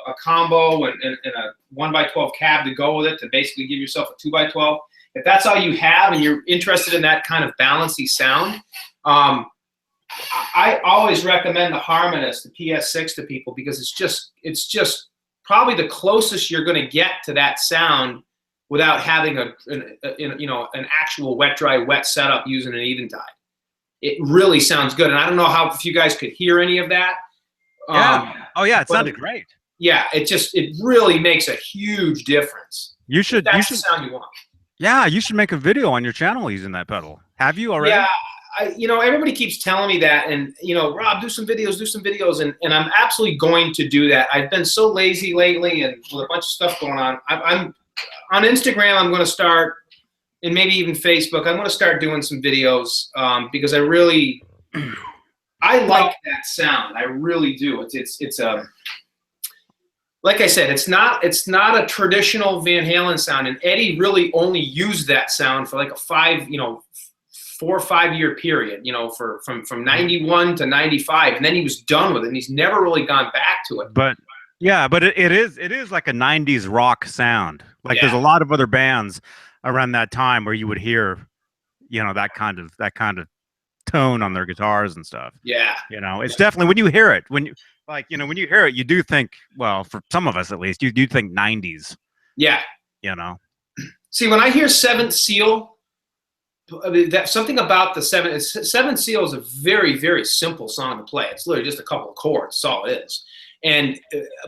a combo and a 1x12 cab to go with it to basically give yourself a 2x12. If that's all you have and you're interested in that kind of balancy sound, I always recommend the Harmonist, the PS6 to people because it's just probably the closest you're going to get to that sound without having an actual wet, dry, wet setup using an Eventide. It really sounds good. And I don't know if you guys could hear any of that. Yeah. It sounded great. Yeah, it really makes a huge difference. That's the sound you want. Yeah, you should make a video on your channel using that pedal. Have you already? Yeah, everybody keeps telling me that, and Rob, do some videos, and I'm absolutely going to do that. I've been so lazy lately, and with a bunch of stuff going on. I'm on Instagram. I'm going to start, and maybe even Facebook. I'm going to start doing some videos because I like that sound. I really do. It's like I said, it's not a traditional Van Halen sound, and Eddie really only used that sound for like a 4 or 5 year period, from 91 to 95, and then he was done with it, and he's never really gone back to it. But it is like a 90s rock sound. Like there's a lot of other bands around that time where you would hear, that kind of tone on their guitars and stuff. Yeah. It's definitely when you hear it, when you hear it, you do think, well, for some of us at least, you do think 90s. Yeah. See, when I hear Seventh Seal, that something about the Seventh Seal is a very, very simple song to play. It's literally just a couple of chords. That's all it is. And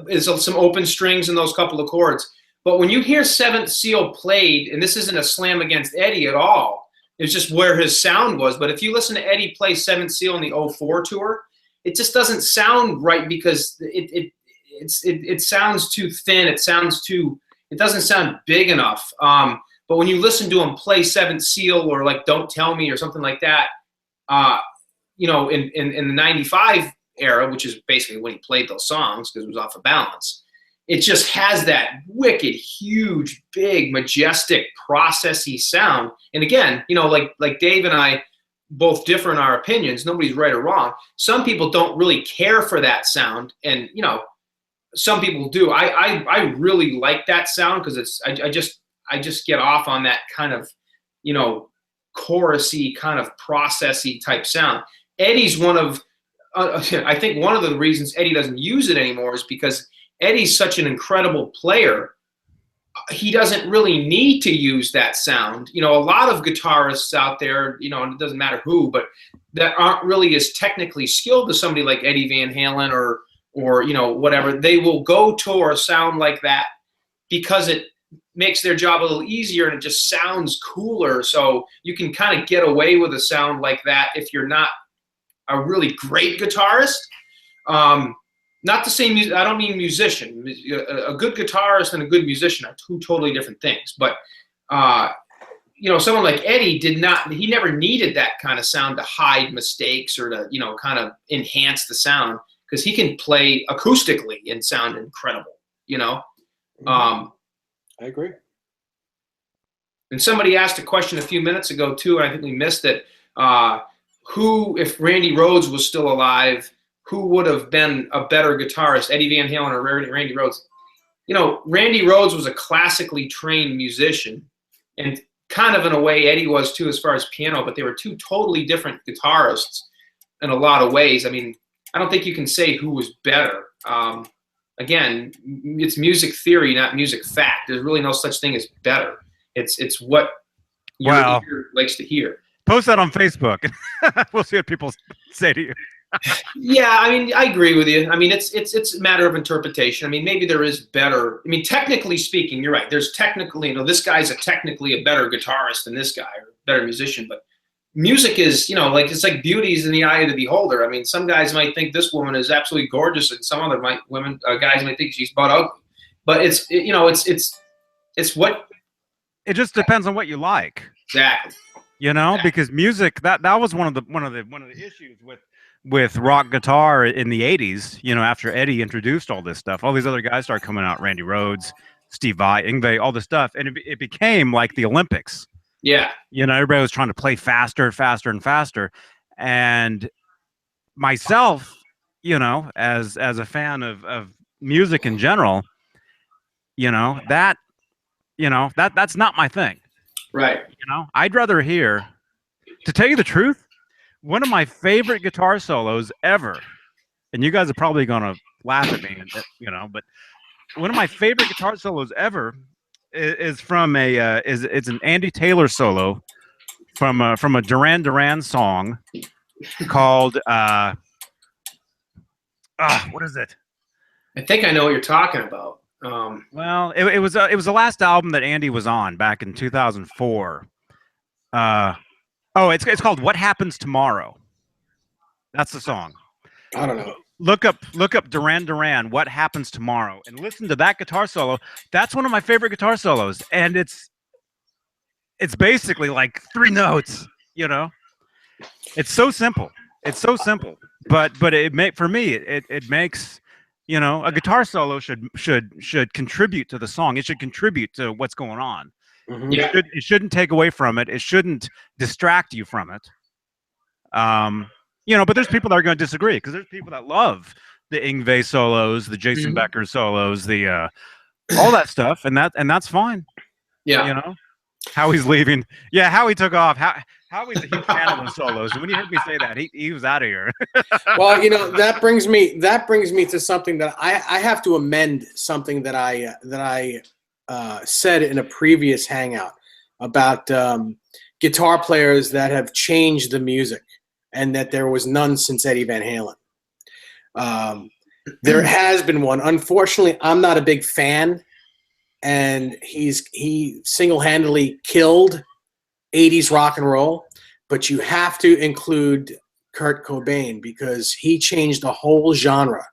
there's some open strings in those couple of chords. But when you hear Seventh Seal played, and this isn't a slam against Eddie at all, it's just where his sound was. But if you listen to Eddie play Seventh Seal in the 04 tour, it just doesn't sound right because it sounds too thin. It doesn't sound big enough. But when you listen to him play Seventh Seal or like Don't Tell Me or something like that, in the 95 era, which is basically when he played those songs because it was off of Balance, it just has that wicked, huge, big, majestic, processy sound. And again, like Dave and I both differ in our opinions. Nobody's right or wrong. Some people don't really care for that sound, and some people do. I really like that sound because I just get off on that kind of chorusy, kind of processy type sound. Eddie's one of I think one of the reasons Eddie doesn't use it anymore is because Eddie's such an incredible player. He doesn't really need to use that sound. A lot of guitarists out there, and it doesn't matter who, but that aren't really as technically skilled as somebody like Eddie Van Halen or whatever. They will go to a sound like that because it makes their job a little easier and it just sounds cooler. So you can kind of get away with a sound like that if you're not a really great guitarist. Not the same. I don't mean musician. A good guitarist and a good musician are two totally different things. But someone like Eddie he never needed that kind of sound to hide mistakes or to kind of enhance the sound because he can play acoustically and sound incredible. I agree. And somebody asked a question a few minutes ago too, and I think we missed it. If Randy Rhoads was still alive, who would have been a better guitarist, Eddie Van Halen or Randy Rhoads? Randy Rhoads was a classically trained musician, and kind of in a way Eddie was too as far as piano, but they were two totally different guitarists in a lot of ways. I mean, I don't think you can say who was better. Again, it's music theory, not music fact. There's really no such thing as better. It's what your ear likes to hear. Post that on Facebook. We'll see what people say to you. Yeah, I mean, I agree with you. I mean, it's a matter of interpretation. I mean, maybe there is better. I mean, technically speaking, you're right. There's technically, this guy's technically a better guitarist than this guy, or better musician. But music is, like it's like beauty's in the eye of the beholder. I mean, some guys might think this woman is absolutely gorgeous, and some other guys might think she's butt ugly. But it's what. It just depends on what you like. Exactly. Because music that was one of the issues with rock guitar in the 80s, after Eddie introduced all this stuff, all these other guys started coming out, Randy Rhoads, Steve Vai, Yngwie, all this stuff. And it became like the Olympics. Yeah. Everybody was trying to play faster, faster, and faster. And myself, as a fan of music in general, that's not my thing. Right. I'd rather hear, to tell you the truth, one of my favorite guitar solos ever, and you guys are probably gonna laugh at me, but one of my favorite guitar solos ever is from it's an Andy Taylor solo from a Duran Duran song called what is it? I think I know what you're talking about. Well, it was the last album that Andy was on back in 2004. It's called What Happens Tomorrow. That's the song. I don't know. Look up Duran Duran, What Happens Tomorrow, and listen to that guitar solo. That's one of my favorite guitar solos, and it's basically like 3 notes. It's so simple. But for me it makes a guitar solo should contribute to the song. It should contribute to what's going on. Mm-hmm. Yeah. It shouldn't take away from it. It shouldn't distract you from it. But there's people that are going to disagree, because there's people that love the Yngwie solos, the Jason Becker solos, the all that stuff, and that's fine. Yeah. Howie's leaving. Yeah, Howie took off. Howie's a huge fan of those solos. And when you heard me say that, he was out of here. Well, that brings me to something that I have to amend something that I said in a previous hangout about guitar players that have changed the music, and that there was none since Eddie Van Halen. There has been one. Unfortunately, I'm not a big fan, and he single-handedly killed 80s rock and roll. But you have to include Kurt Cobain, because he changed the whole genre.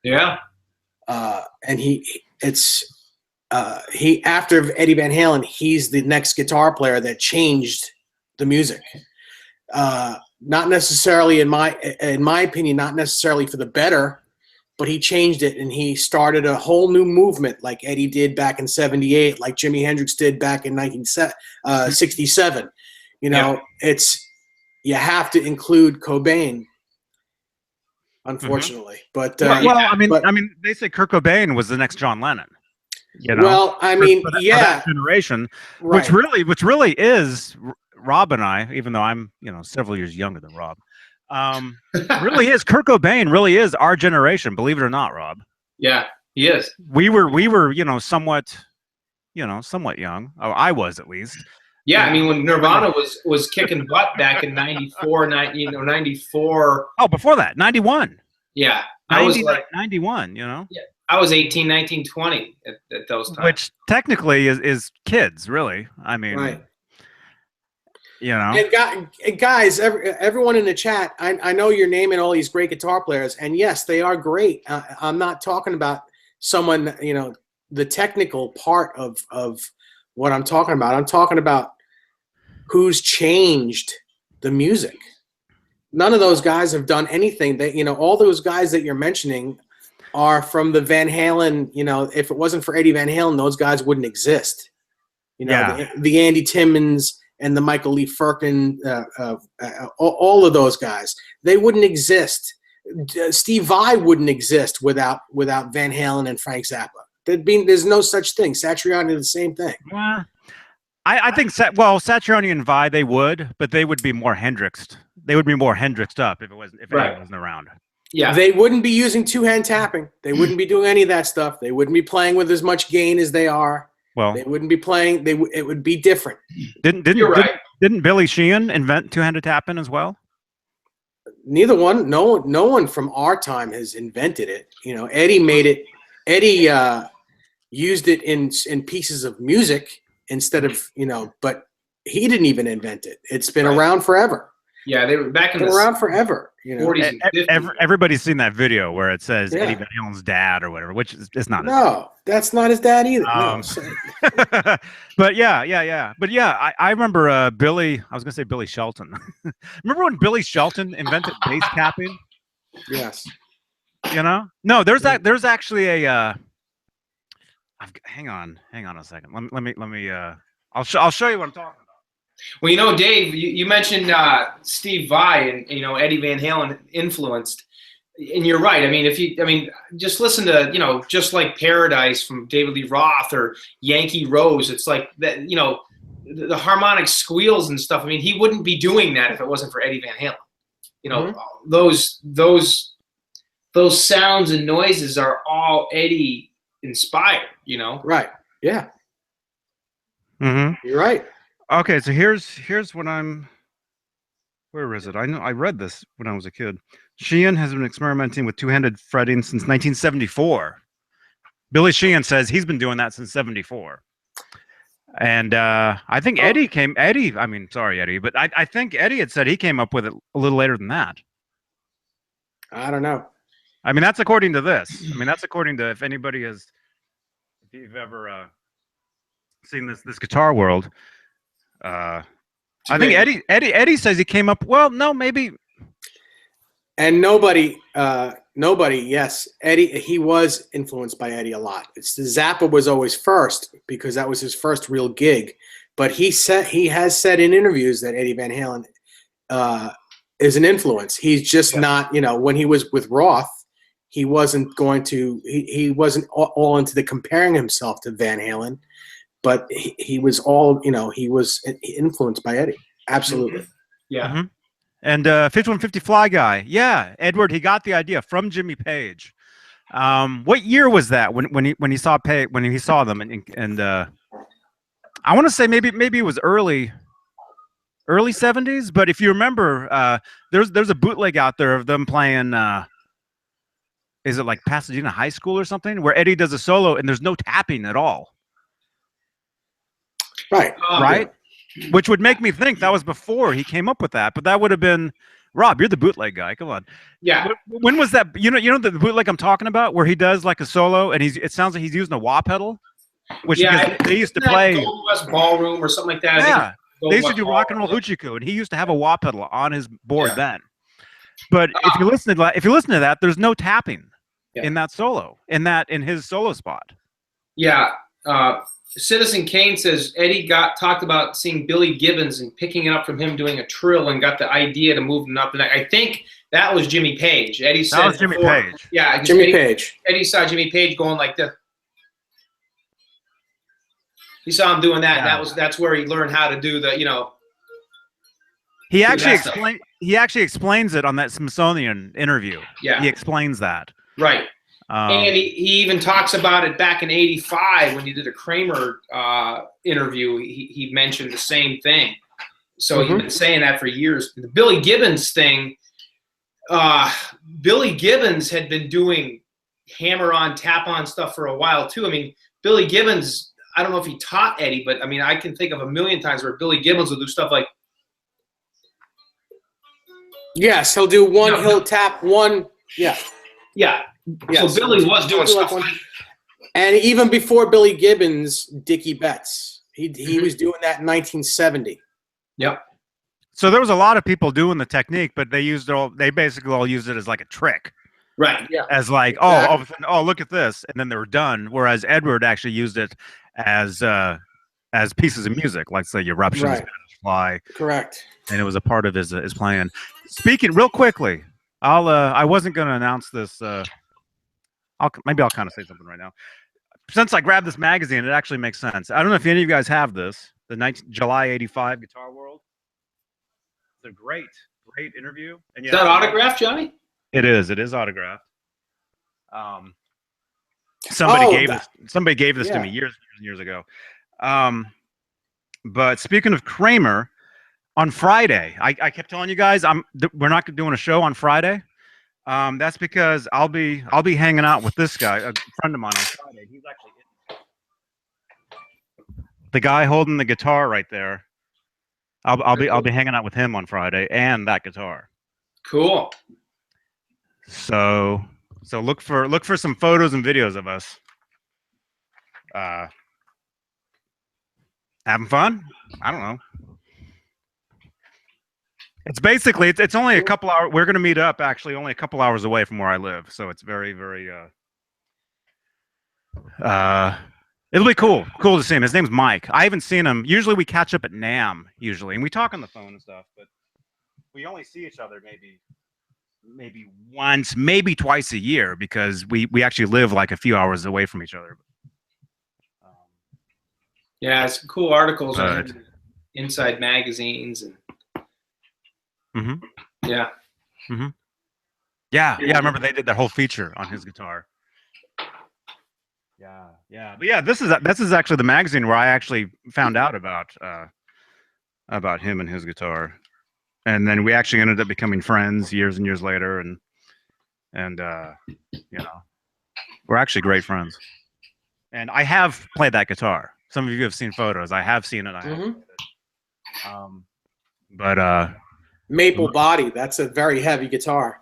Yeah. And after Eddie Van Halen, he's the next guitar player that changed the music. Not necessarily, in my opinion, not necessarily for the better, but he changed it, and he started a whole new movement, like Eddie did back in '78, like Jimi Hendrix did back in 1967. You have to include Cobain, unfortunately. But they say Kurt Cobain was the next John Lennon. Well, I mean, for that generation, right. which really is Rob and I, even though I'm several years younger than Rob. Really is Kurt Cobain really is our generation, believe it or not, Rob. Yeah, he is. We were somewhat young. Oh, I was, at least. Yeah, I mean, when Nirvana was kicking butt back in 94. Oh, before that, 91. Yeah, I was like 91. Yeah, I was 18, 19, 20 at those times. Which technically is kids, really. I mean, right. And guys, everyone in the chat, I know you're naming all these great guitar players, and yes, they are great. I'm not talking about someone, the technical part of what I'm talking about. I'm talking about who's changed the music. None of those guys have done anything. That all those guys that you're mentioning are from the Van Halen. If it wasn't for Eddie Van Halen, those guys wouldn't exist. The Andy Timmons and the Michael Lee Firkin, all of those guys, they wouldn't exist. Steve Vai wouldn't exist without Van Halen and Frank Zappa. There's no such thing. Satriani, the same thing. Well, I think Satriani and Vai, they would, but they would be more Hendrixed. They would be more Hendrixed up if Eddie wasn't around. Yeah, they wouldn't be using 2-hand tapping. They wouldn't be doing any of that stuff. They wouldn't be playing with as much gain as they are. Well, they wouldn't be playing. It would be different. Didn't Didn't Billy Sheehan invent two-handed tapping as well? Neither one. No one from our time has invented it. You know, Eddie made it. Eddie used it in pieces of music instead of, you know, but he didn't even invent it. It's been around forever. Yeah, they were back in the around forever. You know, 40s and 50s. Everybody's seen that video where it says Eddie Van Halen's dad or whatever, which is not. No, that's not his dad either. No. But yeah. But yeah, I remember Billy. I was gonna say Billy Shelton. Remember when Billy Shelton invented bass capping? Yes. You know? No, there's actually a. Hang on a second. Let me. I'll show you what I'm talking about. Well, you know, Dave, you mentioned Steve Vai and, you know, Eddie Van Halen influenced, and you're right. I mean, just listen to, you know, Just Like Paradise from David Lee Roth or Yankee Rose. It's like that, you know, the harmonic squeals and stuff. I mean, he wouldn't be doing that if it wasn't for Eddie Van Halen. You know, those sounds and noises are all Eddie inspired. You know, right? Yeah. Mm-hmm. You're right. Okay, so here's what I'm. Where is it? I know I read this when I was a kid. Sheehan has been experimenting with two-handed fretting since 1974. Billy Sheehan says he's been doing that since '74. And I think Eddie. I mean, sorry, Eddie, but I think Eddie had said he came up with it a little later than that. I don't know. I mean, that's according to this. I mean, that's according to if you've ever seen this Guitar World. I think Eddie says he came up. Well, no, maybe. And nobody. Yes, Eddie. He was influenced by Eddie a lot. It's the Zappa was always first because that was his first real gig. But he has said in interviews that Eddie Van Halen is an influence. He's just not. You know, when he was with Roth, he wasn't going to. He wasn't all into the comparing himself to Van Halen. But he was all, you know, he was influenced by Eddie. Absolutely. Yeah. Mm-hmm. And 5150 Fly Guy. Yeah, Edward, he got the idea from Jimmy Page. What year was that when he saw them and I want to say maybe it was early 70s, but if you remember there's a bootleg out there of them playing is it like Pasadena High School or something where Eddie does a solo and there's no tapping at all. Right. Right? Which would make me think that was before he came up with that, but that would have been Rob, you're the bootleg guy. Come on. Yeah. When was that? You know the bootleg I'm talking about where he does like a solo and it sounds like he's using a wah pedal, which they used to play Gold West Ballroom or something like that. Yeah. They used to do Rock and Roll Hoochie Coo, and he used to have a wah pedal on his board then. But if you listen to that, there's no tapping in that solo, in his solo spot. Yeah. Citizen Kane says Eddie talked about seeing Billy Gibbons and picking it up from him doing a trill and got the idea to move him up the neck. I think that was Jimmy Page. Eddie said that was Jimmy Page. Yeah, Jimmy Page. Eddie saw Jimmy Page going like this. He saw him doing that. Yeah. And that's where he learned how to do the, you know. He actually explains it on that Smithsonian interview. Yeah. He explains that. Right. And he even talks about it back in '85 when he did a Kramer interview. He mentioned the same thing. So he's been saying that for years. The Billy Gibbons thing, Billy Gibbons had been doing hammer-on, tap-on stuff for a while, too. I mean, Billy Gibbons, I don't know if he taught Eddie, but, I mean, I can think of a million times where Billy Gibbons will do stuff like. Yes, he'll do one, he'll tap one, yeah. Yeah. Yes. So Billy was doing stuff like, and even before Billy Gibbons, Dickie Betts, he was doing that in 1970. Yep. So there was a lot of people doing the technique, but they basically all used it as like a trick, right? Yeah. As like all of a sudden, look at this, and then they were done. Whereas Edward actually used it as pieces of music, like say Eruption, Spanish Fly. Correct. And it was a part of his plan. Speaking real quickly, I wasn't going to announce this. Maybe I'll kind of say something right now. Since I grabbed this magazine, it actually makes sense. I don't know if any of you guys have this, the July '85 Guitar World. It's a great interview. And is that autographed, Johnny? It is. It is autographed. Somebody gave this to me years and years ago. But speaking of Kramer, on Friday. I kept telling you guys we're not doing a show on Friday. That's because I'll be hanging out with this guy, a friend of mine, on Friday. He's actually the guy holding the guitar right there. I'll be hanging out with him on Friday and that guitar. Cool. So look for some photos and videos of us having fun. I don't know. It's basically it's only a couple hours. We're gonna meet up actually only a couple hours away from where I live, so it's very it'll be cool to see him. His name's Mike. I haven't seen him. Usually we catch up at NAMM usually, and we talk on the phone and stuff, but we only see each other maybe once, maybe twice a year because we actually live like a few hours away from each other. Yeah, some cool articles on Inside magazines and. Yeah. Yeah. I remember they did that whole feature on his guitar. Yeah. But yeah, this is actually the magazine where I actually found out about him and his guitar, and then we actually ended up becoming friends years and years later, and you know, we're actually great friends. And I have played that guitar. Some of you have seen photos. I have seen it. I have played it. But maple body. That's a very heavy guitar.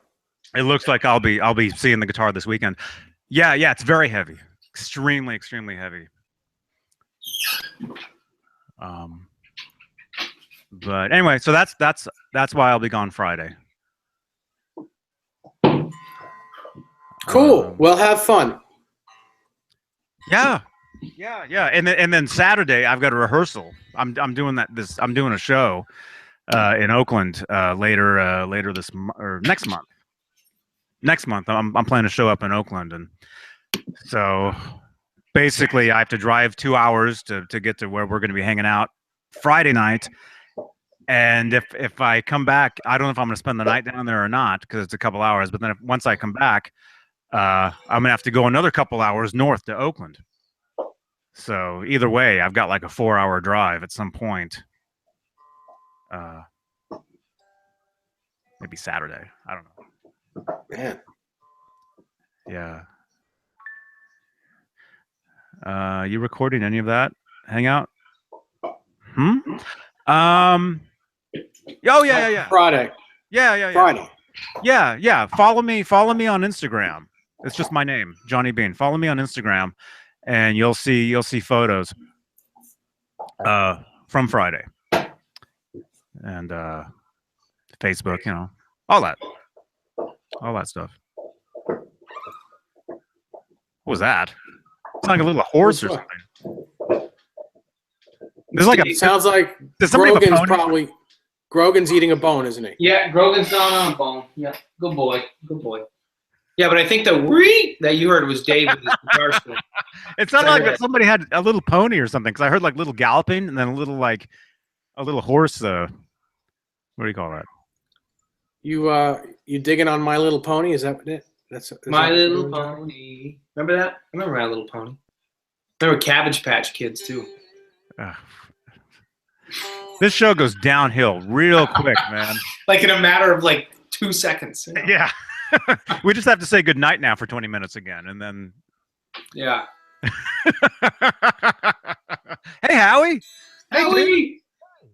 It looks like I'll be seeing the guitar this weekend. Yeah, it's very heavy. Extremely heavy. But anyway, so that's why I'll be gone Friday. Cool. Well, have fun. Yeah. And then Saturday I've got a rehearsal. I'm doing a show in Oakland later this or next month. Next month I'm planning to show up in Oakland, and so basically I have to drive 2 hours to get to where we're going to be hanging out Friday night. And if I come back, I don't know if I'm going to spend the night down there or not because it's a couple hours. But then once I come back, I'm going to have to go another couple hours north to Oakland. So either way, I've got like a 4-hour drive at some point. Maybe Saturday. I don't know. Man. Yeah. You recording any of that hangout? Oh yeah. Friday. Yeah. Friday. Yeah. Follow me on Instagram. It's just my name, Johnny Beane. Follow me on Instagram, and you'll see photos from Friday, and Facebook, all that stuff. What was that? It's like a little horse or something. There's like sounds like Grogan's eating a bone, isn't he? Yeah, Grogan's not on a bone. Yeah, good boy. Yeah, but I think the "wee" that you heard was Dave with his guitar string. It sounded like somebody had a little pony or something, because I heard like little galloping and then a little horse. What do you call that? You digging on My Little Pony? Is that what it? That's My Little Pony. Remember that? I remember My Little Pony. I remember Cabbage Patch Kids too. This show goes downhill real quick, man. Like in a matter of like 2 seconds. Yeah. We just have to say goodnight now for 20 minutes again, and then. Yeah. Hey, Howie. Howie.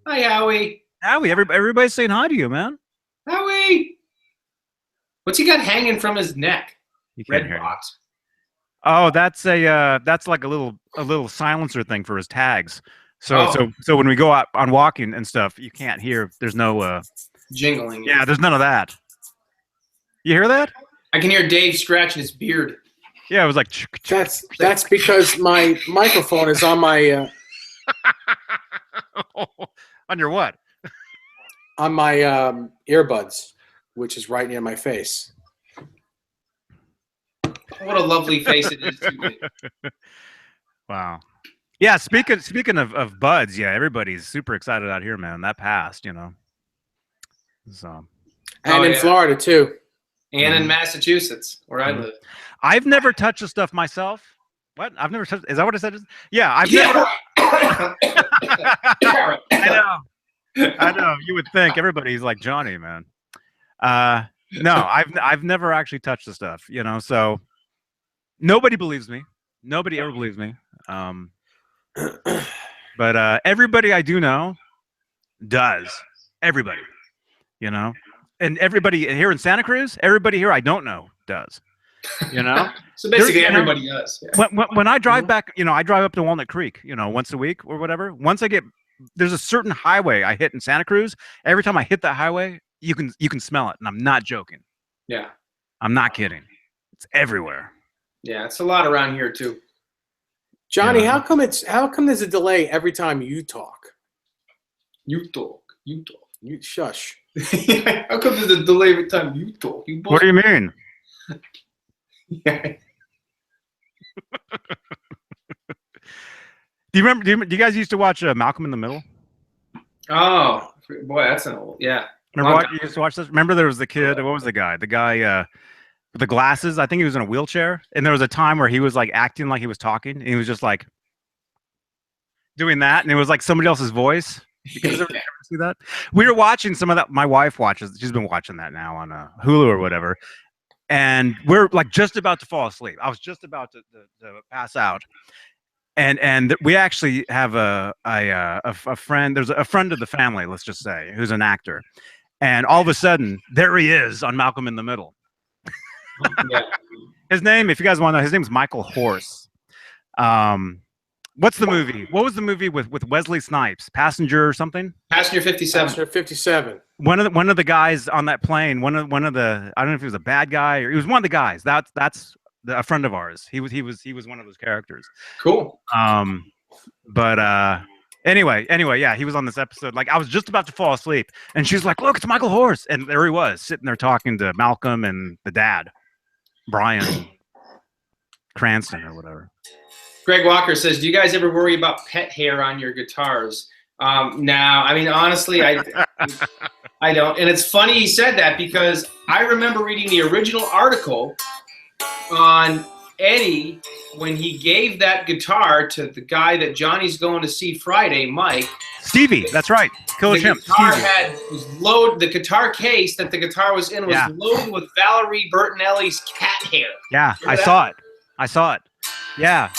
Hi, Howie. Howie, everybody's saying hi to you, man. Howie. What's he got hanging from his neck? Red box. Oh, that's like a little silencer thing for his tags. So when we go out on walking and stuff, you can't hear. There's no jingling. Yeah, there's none of that. You hear that? I can hear Dave scratching his beard. Yeah, it was like. That's because my microphone is on my. On your what? On my earbuds, which is right near my face. What a lovely face it is too. Wow. Yeah, speaking of buds, yeah, everybody's super excited out here, man. That passed, So. And in Florida too. And in Massachusetts, where I live. I've never touched the stuff myself. What? I've never touched. Is that what I said? Yeah, I've never. I know. I know, you would think everybody's like Johnny, man. No, I've never actually touched the stuff, you know, so nobody believes me. Nobody ever believes me. But everybody I do know does. Everybody, you know, and everybody here in Santa Cruz, everybody here I don't know does, you know. So basically, everybody does. Yeah. When I drive back, you know, I drive up to Walnut Creek, you know, once a week or whatever. Once I get there's a certain highway I hit in Santa Cruz. Every time I hit that highway, you can smell it, and I'm not joking. Yeah, I'm not kidding. It's everywhere. Yeah, it's a lot around here too. Johnny, how come there's a delay every time you talk? You talk. You shush. How come there's a delay every time you talk? What do you mean? Yeah. Do you remember? Do you guys used to watch Malcolm in the Middle? Oh boy, that's an old. Yeah. Remember you used to watch this? Remember there was the kid. What was the guy? The guy with the glasses. I think he was in a wheelchair. And there was a time where he was like acting like he was talking, and he was just like doing that, and it was like somebody else's voice. You guys ever see that? We were watching some of that. My wife watches. She's been watching that now on Hulu or whatever. And we're like just about to fall asleep. I was just about to pass out. And we actually have a friend. There's a friend of the family, let's just say, who's an actor. And all of a sudden, there he is on Malcolm in the Middle. Yeah. His name, if you guys want to know, his name's Michael Horse. What's the movie? What was the movie with Wesley Snipes? Passenger or something? Passenger 57. Passenger 57. One of the guys on that plane. One of the I don't know if he was a bad guy or he was one of the guys. That's a friend of ours. He was one of those characters. Cool. But anyway, yeah, he was on this episode. Like I was just about to fall asleep, and she's like, "Look, it's Michael Horse," and there he was sitting there talking to Malcolm and the dad, Brian Cranston or whatever. Greg Walker says, "Do you guys ever worry about pet hair on your guitars?" No, I mean honestly, I don't. And it's funny he said that because I remember reading the original article on Eddie when he gave that guitar to the guy that Johnny's going to see Friday, Mike. Stevie, that's right. Killer Chimp. The guitar case that the guitar was in was loaded with Valerie Bertinelli's cat hair. Yeah, I saw it. Yeah,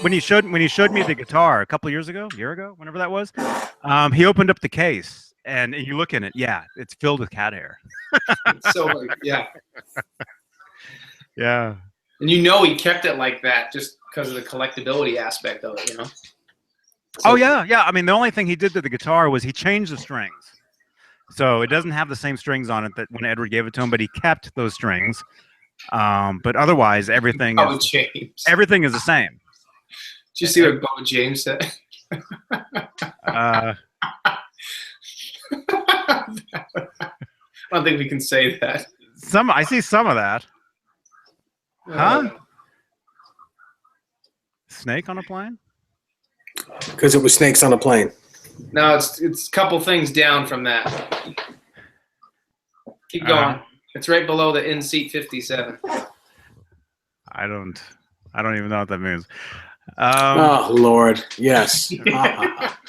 when he showed me the guitar a couple years ago, whenever that was, he opened up the case and you look in it. Yeah, it's filled with cat hair. So yeah. Yeah. And he kept it like that just because of the collectability aspect of it, you know? So, oh, yeah. I mean, the only thing he did to the guitar was he changed the strings. So it doesn't have the same strings on it that when Edward gave it to him, but he kept those strings. But otherwise, everything is the same. Did you see what Bo James said? I don't think we can say that. I see some of that. Huh? Snake on a plane? Because it was snakes on a plane. No, it's a couple things down from that. Keep going. It's right below the in seat 57. I don't even know what that means. Oh Lord, yes. You got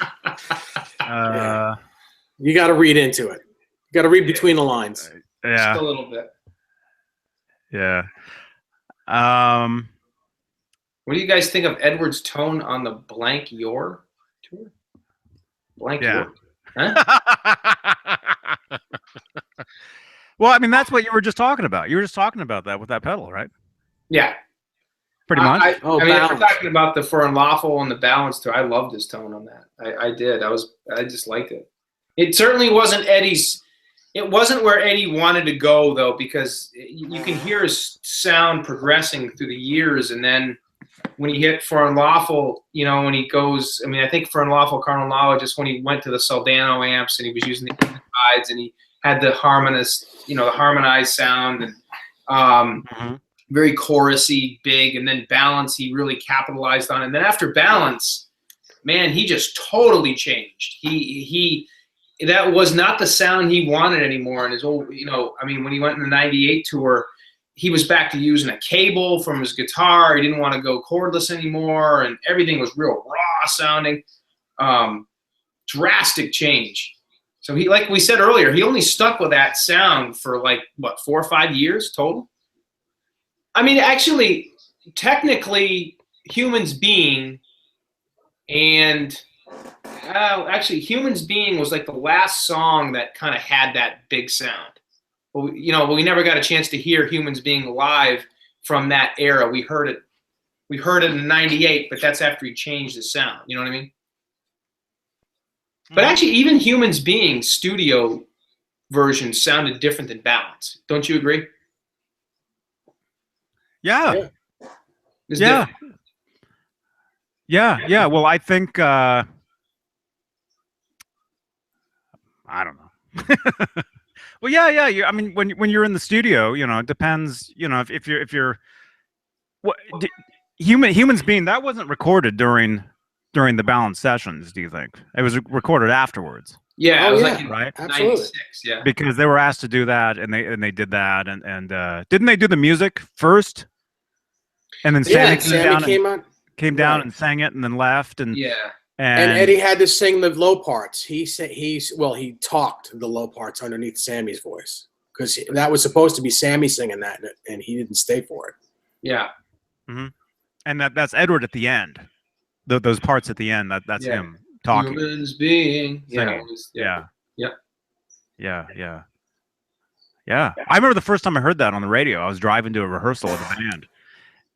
to read into it. You got to read between the lines. Yeah, just a little bit. Yeah. What do you guys think of Edward's tone on the Blank Your tour? Blank Your. Huh? Well, I mean, that's what you were just talking about. You were just talking about that with that pedal, right? Yeah. Pretty much. I mean, if we're talking about the For Unlawful and the Balance tour, I loved his tone on that. I did. I just liked it. It certainly wasn't Eddie's. It wasn't where Eddie wanted to go, though, because you can hear his sound progressing through the years. And then when he hit For Unlawful, when he goes, I mean, I think For Unlawful Carnal Knowledge is when he went to the Soldano amps and he was using the guides and he had the the harmonized sound and very chorusy, big. And then Balance, he really capitalized on it. And then after Balance, man, he just totally changed. That was not the sound he wanted anymore. And his old, I mean, when he went in the 98 tour, he was back to using a cable from his guitar. He didn't want to go cordless anymore. And everything was real raw sounding. Drastic change. So he, like we said earlier, he only stuck with that sound for like, what, 4 or 5 years total? I mean, actually, technically, Humans Beane and actually, Humans Beane was like the last song that kind of had that big sound. But we never got a chance to hear Humans Being live from that era. We heard it in '98, but that's after he changed the sound. You know what I mean? But actually, even Humans Being studio version sounded different than Balance. Don't you agree? Yeah. Yeah. Yeah. Well, I think I don't know. Well, yeah. I mean, when you're in the studio, it depends. If you're what Humans Being, that wasn't recorded during the Balance sessions. Do you think it was recorded afterwards? Yeah, it was like in right. Absolutely. '96. Yeah, because they were asked to do that, and they did that, and didn't they do the music first? And then Sammy came down and sang it, and then left, and Eddie had to sing the low parts. He talked the low parts underneath Sammy's voice because that was supposed to be Sammy singing that, and he didn't stay for it. Yeah. Mm-hmm. And that's Edward at the end. Those parts at the end, that's him talking. Humans Being. Yeah. I remember the first time I heard that on the radio. I was driving to a rehearsal of the band.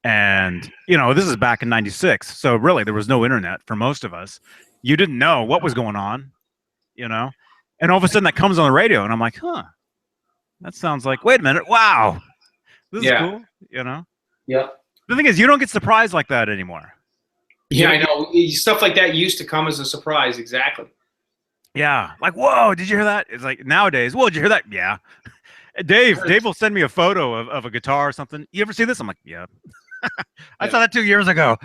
And, this is back in '96. So really, there was no internet for most of us. You didn't know what was going on, And all of a sudden that comes on the radio. And I'm like, that sounds like, wait a minute. Wow. This is cool, Yeah. The thing is, you don't get surprised like that anymore. Yeah, I know. Stuff like that used to come as a surprise. Exactly. Yeah. Like, whoa, did you hear that? It's like nowadays, whoa, did you hear that? Yeah. Dave will send me a photo of a guitar or something. You ever see this? I'm like, yeah. I saw that 2 years ago.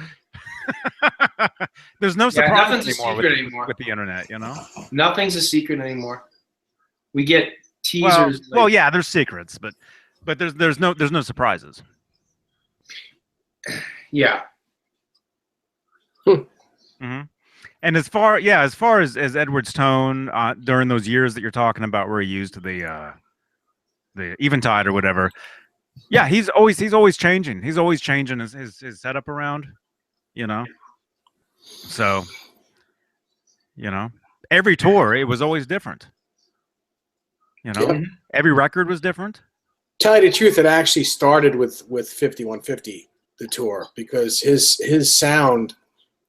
There's no surprise anymore with the internet, Nothing's a secret anymore. We get teasers. Well, yeah, there's secrets, but there's no surprises. Yeah. Mm-hmm. And as far as Edward's tone during those years that you're talking about, where he used the Eventide or whatever, yeah, he's always changing. He's always changing his setup around, So, every tour it was always different. Every record was different. Tell you the truth, it actually started with 5150, the tour, because his sound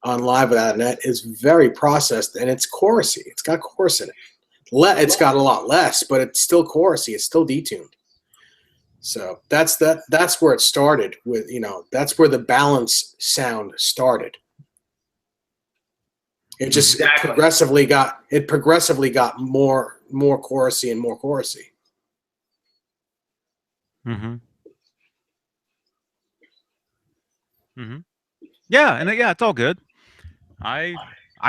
on Live Without a Net is very processed, and it's chorusy. It's got chorus in it. It's got a lot less, but it's still chorusy. It's still detuned. So that's where it started with, that's where the Balance sound started. It just progressively got more chorusy and more chorusy. Mm-hmm. Mm-hmm. Yeah, and it's all good. I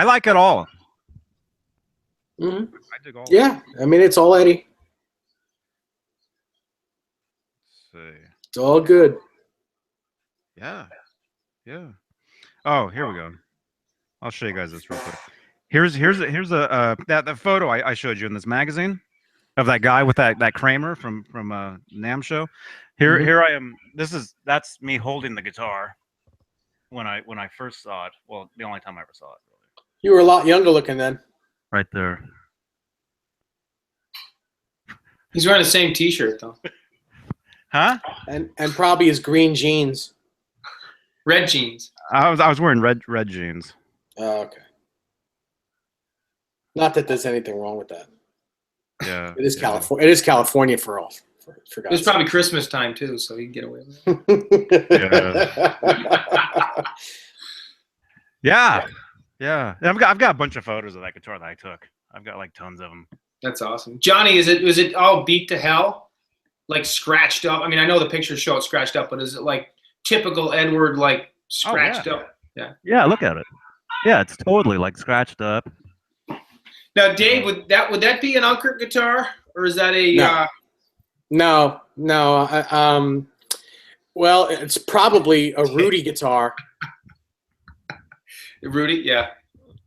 like it all. Mm-hmm. I dig all. Yeah, I mean, it's all Eddie. Let's see. It's all good. Yeah. Oh, here we go. I'll show you guys this real quick. Here's that photo I showed you in this magazine of that guy with that Kramer from NAMM show. Here I am. That's me holding the guitar when I first saw it. Well, the only time I ever saw it. Really. You were a lot younger looking then. Right there. He's wearing the same T-shirt though. Huh? And probably his green jeans. Red jeans. I was wearing red jeans. Oh, okay. Not that there's anything wrong with that. Yeah. It is California. It is California for all. For it was probably Christmas time too, so he can get away with it. Yeah. I've got a bunch of photos of that guitar that I took. I've got like tons of them. That's awesome. Johnny, was it all beat to hell? Like scratched up? I mean, I know the pictures show it scratched up, but is it like typical Edward, like scratched up? Yeah. Yeah, look at it. Yeah, it's totally like scratched up. Now, Dave, would that be an Unkert guitar, or is that a? No. Well, it's probably a Rudy guitar. Rudy, yeah.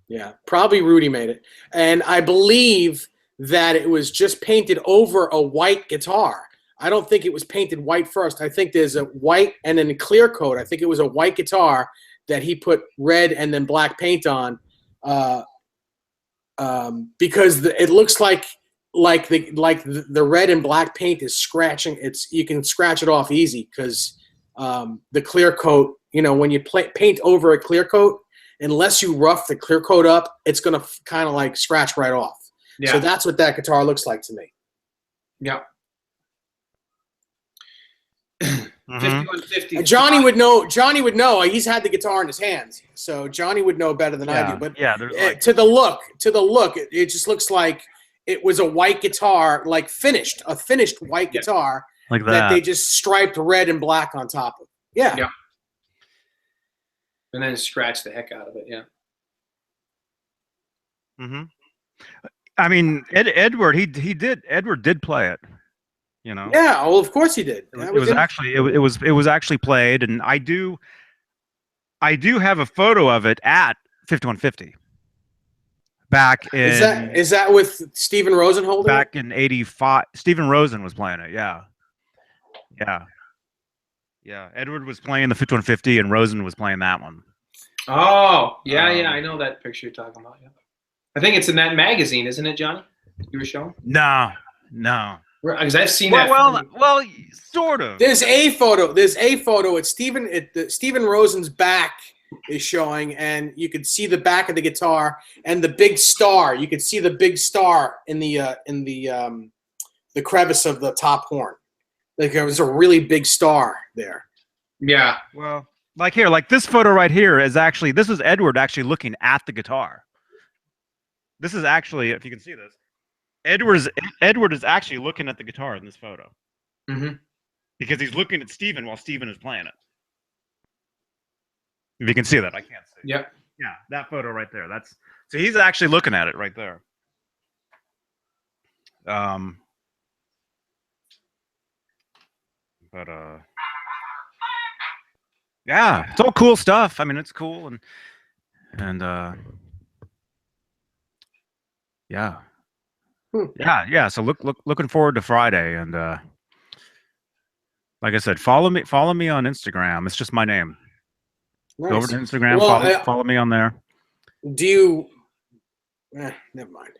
Yeah, probably Rudy made it, and I believe that it was just painted over a white guitar. I don't think it was painted white first. I think there's a white and then a clear coat. I think it was a white guitar that he put red and then black paint on, because it looks like the red and black paint is scratching. You can scratch it off easy because the clear coat. When you paint over a clear coat, unless you rough the clear coat up, it's gonna kind of like scratch right off. Yeah. So that's what that guitar looks like to me. Yeah. 5150. Johnny would know. Johnny would know. He's had the guitar in his hands, so Johnny would know better than I do. But to the look, it just looks like it was a white guitar, like a finished white guitar, like that they just striped red and black on top of. Yeah. Yeah. And then scratch the heck out of it. Yeah. Mm-hmm. I mean, Edward, Edward did play it. Yeah, well, of course he did. It was actually played, and I do have a photo of it at 5150. Back in is that with Stephen Rosen holding back in '85? Stephen Rosen was playing it. Yeah. Edward was playing the 5150, and Rosen was playing that one. Oh, yeah, I know that picture you're talking about. Yeah, I think it's in that magazine, isn't it, Johnny? You were showing? No. Because I've seen that. Well, sort of. There's a photo. It's Stephen Rosen's back is showing, and you could see the back of the guitar and the big star. You could see the big star in the crevice of the top horn. Like there was a really big star there. Yeah. Well, like here, like this photo right here is this is Edward actually looking at the guitar. This is actually, if you can see this. Edward is actually looking at the guitar in this photo. Mm-hmm. Because he's looking at Stephen while Stephen is playing it. If you can see that, I can't see. Yep. Yeah, that photo right there. So he's actually looking at it right there. Yeah, it's all cool stuff. I mean, it's cool and yeah. Yeah. So looking forward to Friday, and like I said, follow me on Instagram. It's just my name. Nice. Go over to Instagram. Well, follow me on there. Do you? Never mind.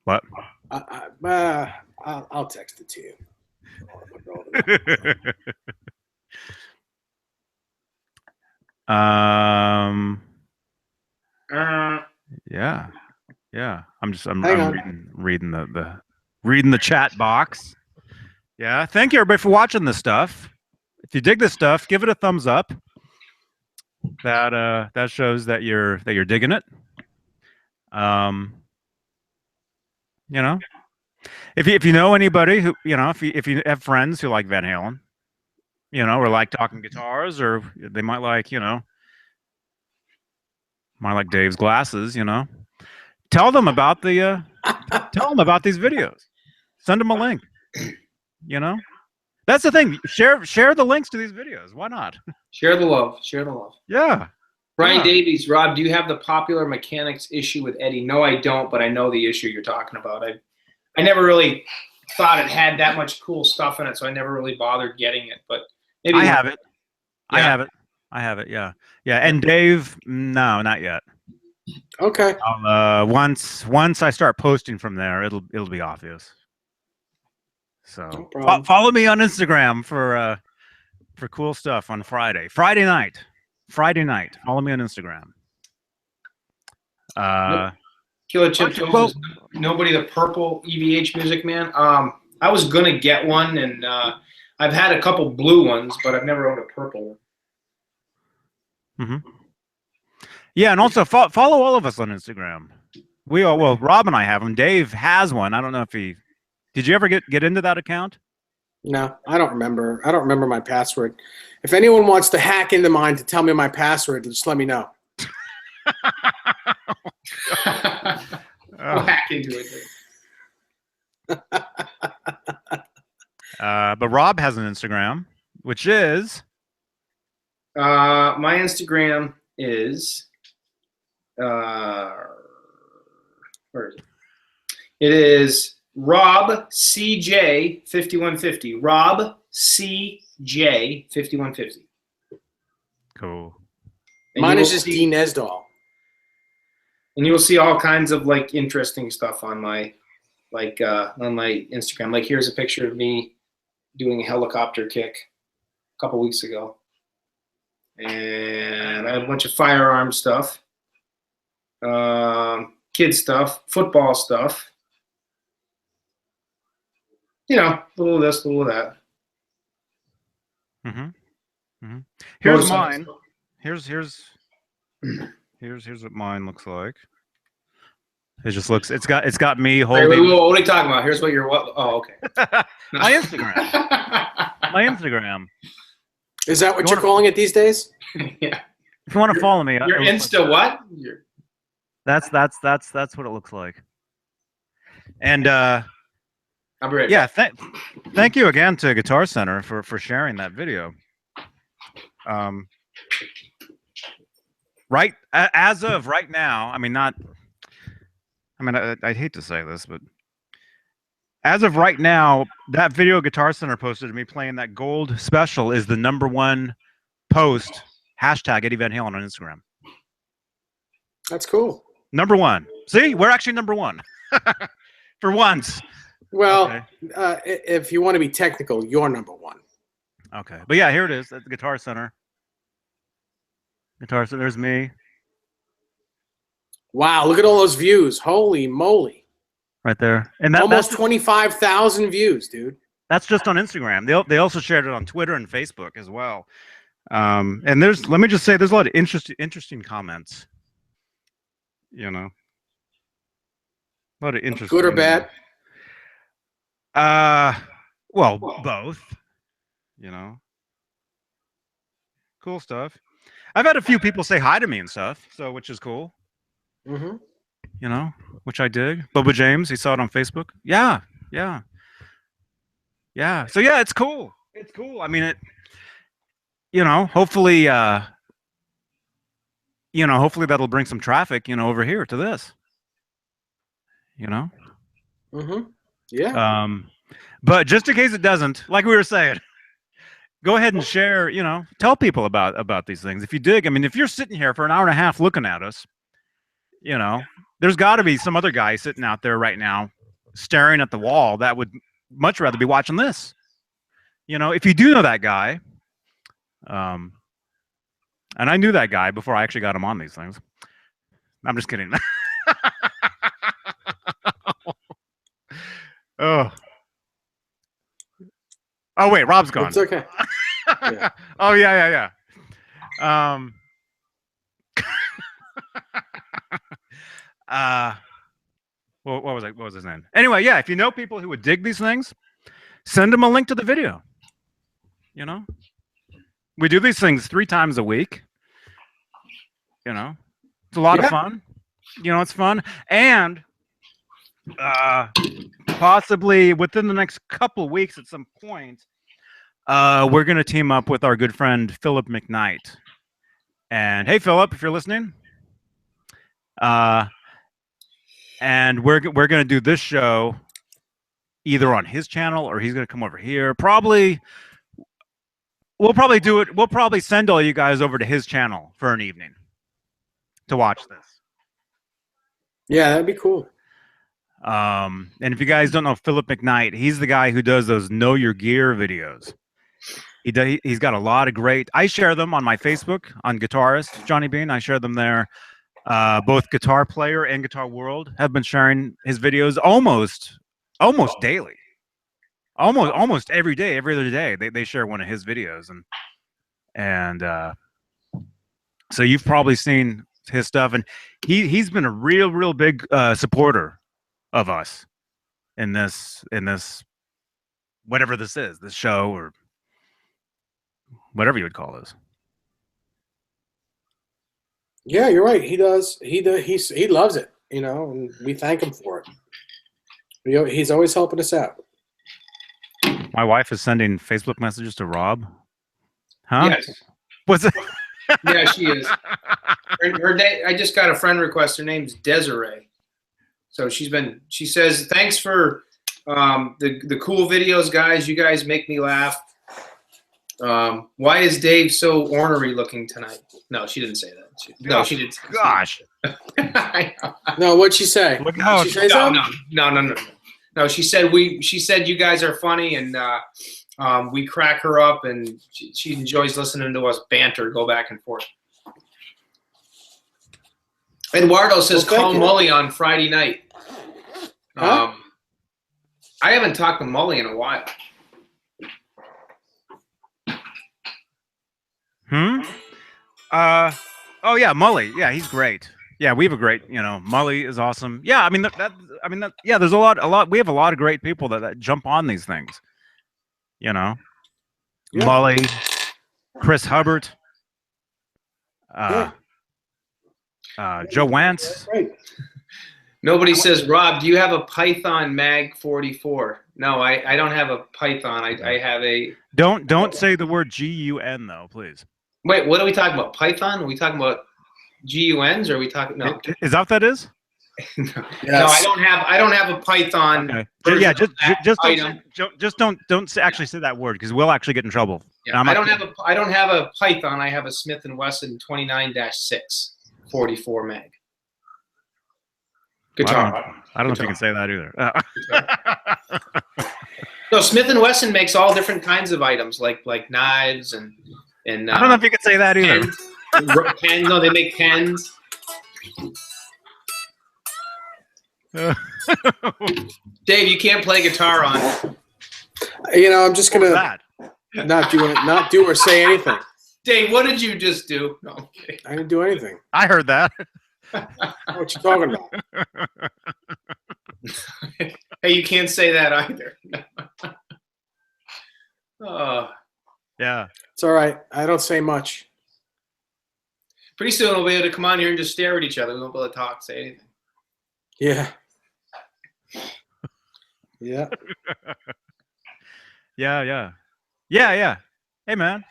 What? I'll text it to you. Yeah. I'm reading the chat box. Yeah. Thank you everybody for watching this stuff. If you dig this stuff, give it a thumbs up. That shows that you're digging it. If you know anybody who, if you have friends who like Van Halen, or like talking guitars, or they might like, Dave's glasses, tell them about these videos. Send them a link. That's the thing. Share the links to these videos. Why not? Share the love. Yeah. Brian Davies, Rob, do you have the Popular Mechanics issue with Eddie? No, I don't, but I know the issue you're talking about. I never really thought it had that much cool stuff in it, so I never really bothered getting it. But maybe I have it. Yeah. I have it. Yeah. And Dave, no, not yet. Okay. Once I start posting from there, it'll be obvious. So follow me on Instagram for cool stuff on Friday. Friday night. Follow me on Instagram. Killer Chip Jones, nobody the purple EVH Music Man. I was gonna get one, and I've had a couple blue ones, but I've never owned a purple one. Mm-hmm. Yeah, and also follow all of us on Instagram. Rob and I have them. Dave has one. I don't know if he. Did you ever get into that account? No, I don't remember. I don't remember my password. If anyone wants to hack into mine to tell me my password, just let me know. We'll hack into it. But Rob has an Instagram, which is. My Instagram is. Where is it? It is Rob CJ 5150. Rob CJ 5150. Cool. Mine is just Dean Esdahl. And you will see all kinds of like interesting stuff on my on my Instagram. Like here's a picture of me doing a helicopter kick a couple weeks ago. And I have a bunch of firearm stuff, kid stuff, football stuff. You know, a little of this, a little of that. Here's mine. Here's what mine looks like. It just looks. It's got me holding. Wait, what are you talking about? Here's what you're. Oh, okay. My Instagram. My Instagram. Is that what you're calling it these days? Yeah. If you want to follow me, your Insta what? That's what it looks like. And I'll be right yeah, thank you again to Guitar Center for sharing that video. Right as of right now, I'd hate to say this, but as of right now, that video Guitar Center posted of me playing that gold special is the #1 post hashtag Eddie Van Halen on Instagram. That's cool. #1. See, we're actually #1 for once. Well, okay. If you want to be technical, you're #1. Okay, but yeah, here it is at the Guitar Center. Guitar Center. There's me. Wow, look at all those views! Holy moly! Right there, and almost 25,000 views, dude. That's just on Instagram. They also shared it on Twitter and Facebook as well. And let me just say, there's a lot of interesting comments. You know, a lot of interesting. Good or bad? Well, both. You know, cool stuff. I've had a few people say hi to me and stuff, so which is cool. Mm-hmm. You know, which I dig. Bubba James, he saw it on Facebook. Yeah. So yeah, it's cool. It's cool. I mean, it. You know, hopefully that'll bring some traffic, over here to this. You know. Mm-hmm. Yeah. But just in case it doesn't, like we were saying, go ahead and share. Tell people about these things if you dig. I mean, if you're sitting here for an hour and a half looking at us, there's got to be some other guy sitting out there right now staring at the wall that would much rather be watching this. If you do know that guy, and I knew that guy before I actually got him on these things. I'm just kidding. Oh wait, Rob's gone. It's okay. Yeah. Oh yeah. What was his name? Anyway, yeah, if you know people who would dig these things, send them a link to the video. We do these things 3 times a week. It's a lot of fun. It's fun. And possibly within the next couple of weeks at some point, we're going to team up with our good friend Philip McKnight. And hey, Philip, if you're listening, and we're going to do this show either on his channel or he's going to come over here. We'll probably do it. We'll probably send all you guys over to his channel for an evening to watch this. Yeah, that'd be cool. And if you guys don't know Philip McKnight, he's the guy who does those Know Your Gear videos. He's got a lot of great. I share them on my Facebook on Guitarist Johnny Beane. I share them there. Both Guitar Player and Guitar World have been sharing his videos almost daily. Almost every day, every other day, they share one of his videos, and so you've probably seen his stuff, and he's been a real big supporter of us in this whatever this is, this show or whatever you would call this. Yeah, you're right. He does. He loves it, and we thank him for it. He's always helping us out. My wife is sending Facebook messages to Rob. Huh? Yes. What's it? Yeah, she is. Her name. I just got a friend request. Her name's Desiree. So she says, thanks for the cool videos, guys. You guys make me laugh. Why is Dave so ornery looking tonight? No, she didn't say that. She didn't. Gosh. No, what'd she say? Look how Did she say something? No. She said you guys are funny, and we crack her up, and she enjoys listening to us banter, go back and forth. Eduardo says, call Mully on Friday night. Huh? I haven't talked to Mully in a while. Oh yeah, Mully. Yeah, he's great. Yeah, we have a great, Mully is awesome. Yeah, I mean yeah, there's a lot. We have a lot of great people that jump on these things. Yeah. Mully, Chris Hubbard, Joe Wentz. Right. Nobody says, Rob, do you have a Python Mag 44? No, I don't have a Python. I have a. Don't say the word GUN though, please. Wait, what are we talking about? Python? Are we talking about GUNs? Or are we talking? No. Is that what that is? No. Yes. No, I don't have a Python. Okay. Yeah, just don't actually say that word because we'll actually get in trouble. Yeah, I don't have a Python. I have a Smith & Wesson 29-6 44 mag. Guitar. Well, I don't know if you can say that either. No, Smith & Wesson makes all different kinds of items, like knives and. I don't know if you can say that either. Pens. No, they make pens. Dave, you can't play guitar on. I'm just gonna not do or say anything. Dave, what did you just do? No, okay. I didn't do anything. I heard that. What you talking about? Hey, you can't say that either. Yeah. It's all right. I don't say much. Pretty soon we'll be able to come on here and just stare at each other. We won't be able to talk, say anything. Yeah. Yeah. Yeah. Hey, man.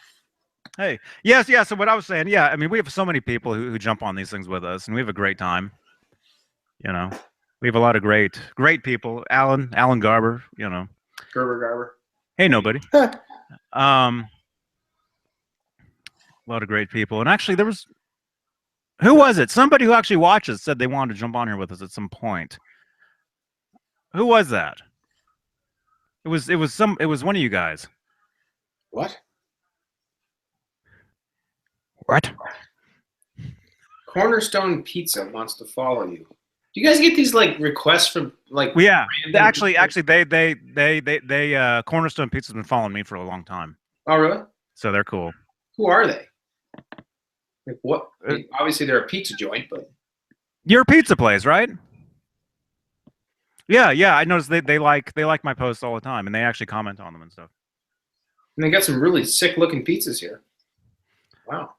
Hey. Yes. Yeah. So what I was saying, yeah, I mean, we have so many people who jump on these things with us, and we have a great time. We have a lot of great people. Alan Garber, Garber. Hey, nobody. A lot of great people. And actually, who was it? Somebody who actually watches said they wanted to jump on here with us at some point. Who was that? It was one of you guys. What? Cornerstone Pizza wants to follow you. Do you guys get these requests from Yeah, actually they Cornerstone Pizza's been following me for a long time. Oh really? So they're cool. Who are they? What? Obviously they're a pizza joint, but you're a pizza place, right? Yeah. I noticed they like my posts all the time, and they actually comment on them and stuff. And they got some really sick looking pizzas here. Wow.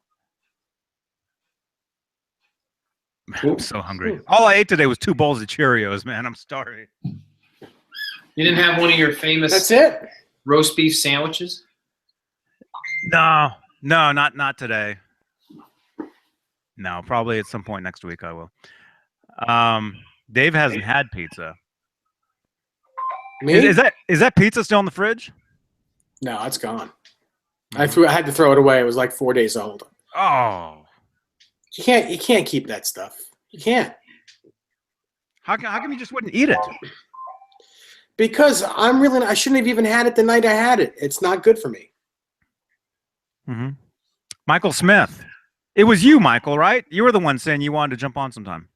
I'm so hungry. All I ate today was 2 bowls of Cheerios, man. I'm starving. You didn't have one of your famous That's it? Roast beef sandwiches? No, not today. No, probably at some point next week I will. Dave hasn't had pizza. Me? Is that pizza still in the fridge? No, it's gone. I had to throw it away. It was like 4 days old. Oh. You can't keep that stuff. You can't. How come you just wouldn't eat it? Because I shouldn't have even had it the night I had it. It's not good for me. Mm-hmm. Michael Smith. It was you, Michael, right? You were the one saying you wanted to jump on sometime.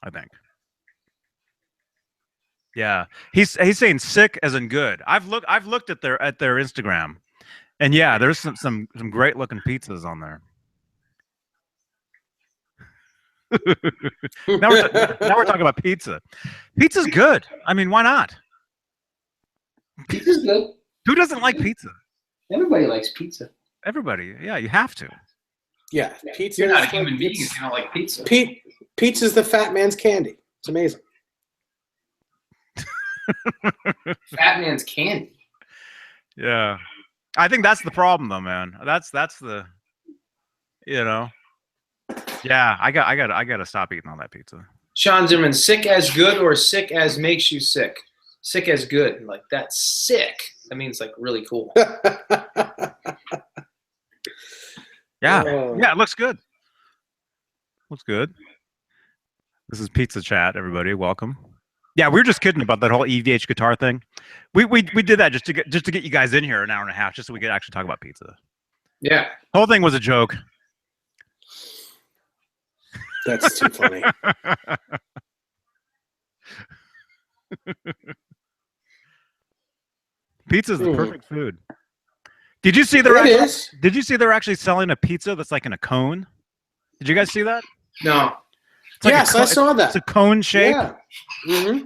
I think. Yeah. He's saying sick as in good. I've looked at their Instagram. And yeah, there's some great looking pizzas on there. now we're talking about pizza. Pizza's good. I mean, why not? Pizza's good. Who doesn't like pizza? Everybody likes pizza. Everybody. Yeah, you have to. Yeah, pizza. You're not a human being if you don't like pizza. Pizza's the fat man's candy. It's amazing. Fat man's candy. Yeah. I think that's the problem, though, man. That's the, Yeah, I gotta stop eating all that pizza. Sean Zimmerman, sick as good or sick as makes you sick? Sick as good. Like, that's sick. That means, like, really cool. Yeah. Yeah, it looks good. Looks good. This is Pizza Chat, everybody. Welcome. Yeah, we were just kidding about that whole EVH guitar thing. We did that just to get you guys in here an hour and a half, just so we could actually talk about pizza. Yeah. The whole thing was a joke. That's too funny. Pizza's the perfect food. Did you see Did you see they're actually selling a pizza that's like in a cone? Did you guys see that? No. Like yes, I saw that. It's a cone shape. Yeah. Mm-hmm.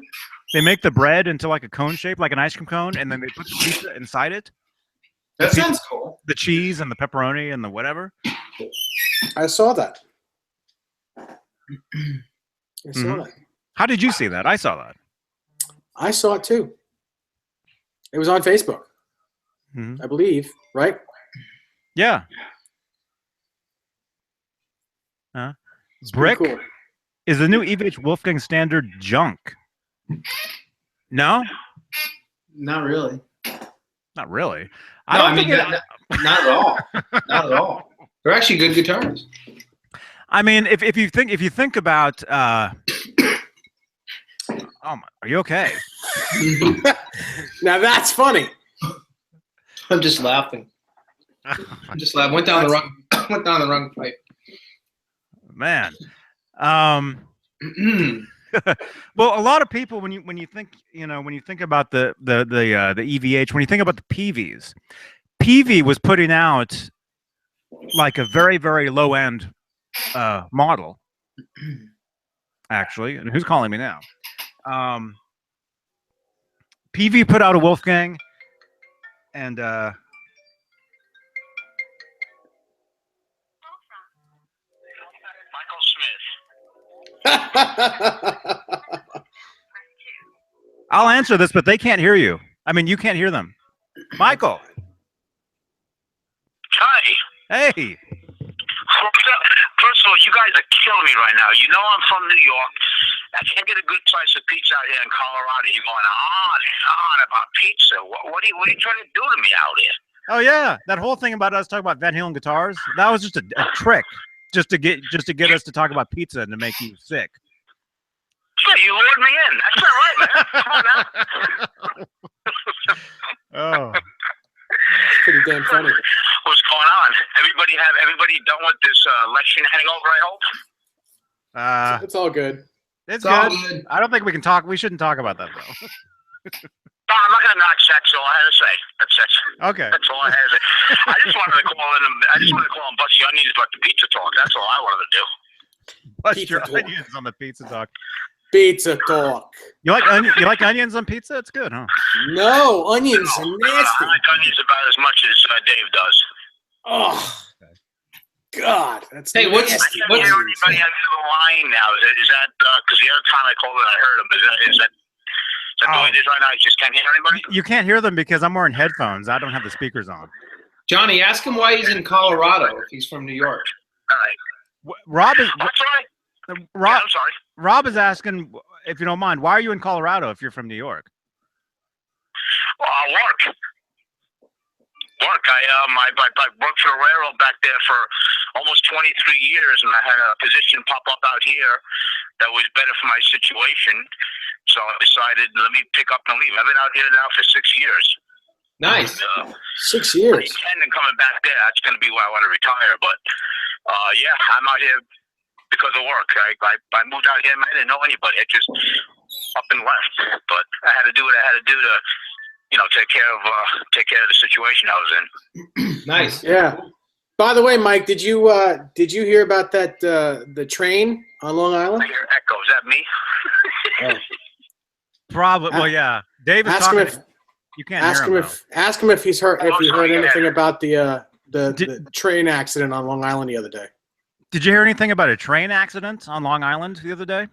They make the bread into like a cone shape, like an ice cream cone, and then they put the pizza inside it. That sounds cool. The cheese and the pepperoni and the whatever. I saw that. I saw that. How did you see that? I saw that. I saw it too. It was on Facebook, I believe, right? Yeah. Brick cool. is the new EVH Wolfgang standard junk. No? Not really. Not really. Not at all. Not at all. They're actually good guitars. I mean, if you think about oh my, are you okay? Now that's funny. I'm just laughing. I'm just laughing. Went down the wrong pipe. Man. Well, a lot of people when you think about the EVH, when you think about the PVs, PV was putting out like a very, very low end model, actually. And who's calling me now? PV put out a Wolfgang, and I'll answer this, but they can't hear you. I mean, you can't hear them. Michael. Hi. Hey. First of all, you guys are killing me right now. You know I'm from New York. I can't get a good slice of pizza out here in Colorado. You're going on and on about pizza. What are you trying to do to me out here? Oh yeah, that whole thing about us talking about Van Halen guitars, that was just a trick, just to get us to talk about pizza and to make you sick. Yeah, you lured me in. That's not right, man. Come on now. Oh. Pretty damn funny. What's going on? Everybody done with this election hangover, I hope? It's all good. It's good. I don't think we can talk. We shouldn't talk about that though. No, I'm not gonna knock. That's all I had to say. That's okay. That's all I had to say. I just wanted to call in. I just wanted to call and bust your onions about the pizza talk. That's all I wanted to do. Bust your onions on the pizza talk. Pizza talk. You like onions on pizza? It's good, huh? No, onions are nasty. I like onions about as much as Dave does. Oh, God, that's hey, what's everybody on the line now? Is that because the other time I called and I heard him? Is that the way it is right now? You just can't hear anybody. You can't hear them because I'm wearing headphones. I don't have the speakers on. Johnny, ask him why he's in Colorado if he's from New York. All right. Rob is. That's right. Rob, I'm sorry. Rob is asking, if you don't mind, why are you in Colorado if you're from New York? Well, I work. I worked for a railroad back there for almost 23 years, and I had a position pop up out here that was better for my situation. So I decided, let me pick up and leave. I've been out here now for 6 years. Nice. And, 6 years. I intend on coming back there. That's going to be why I want to retire. But yeah, I'm out here because of work. I moved out here and I didn't know anybody. I just up and left. But I had to do what I had to do to, take care of the situation I was in. Nice. Yeah. By the way, Mike, did you hear about that the train on Long Island? I hear echo. Is that me? Probably. Well, yeah. Dave is talking. You can't hear him. Ask him if he's heard anything about the train accident on Long Island the other day. Did you hear anything about a train accident on Long Island the other day?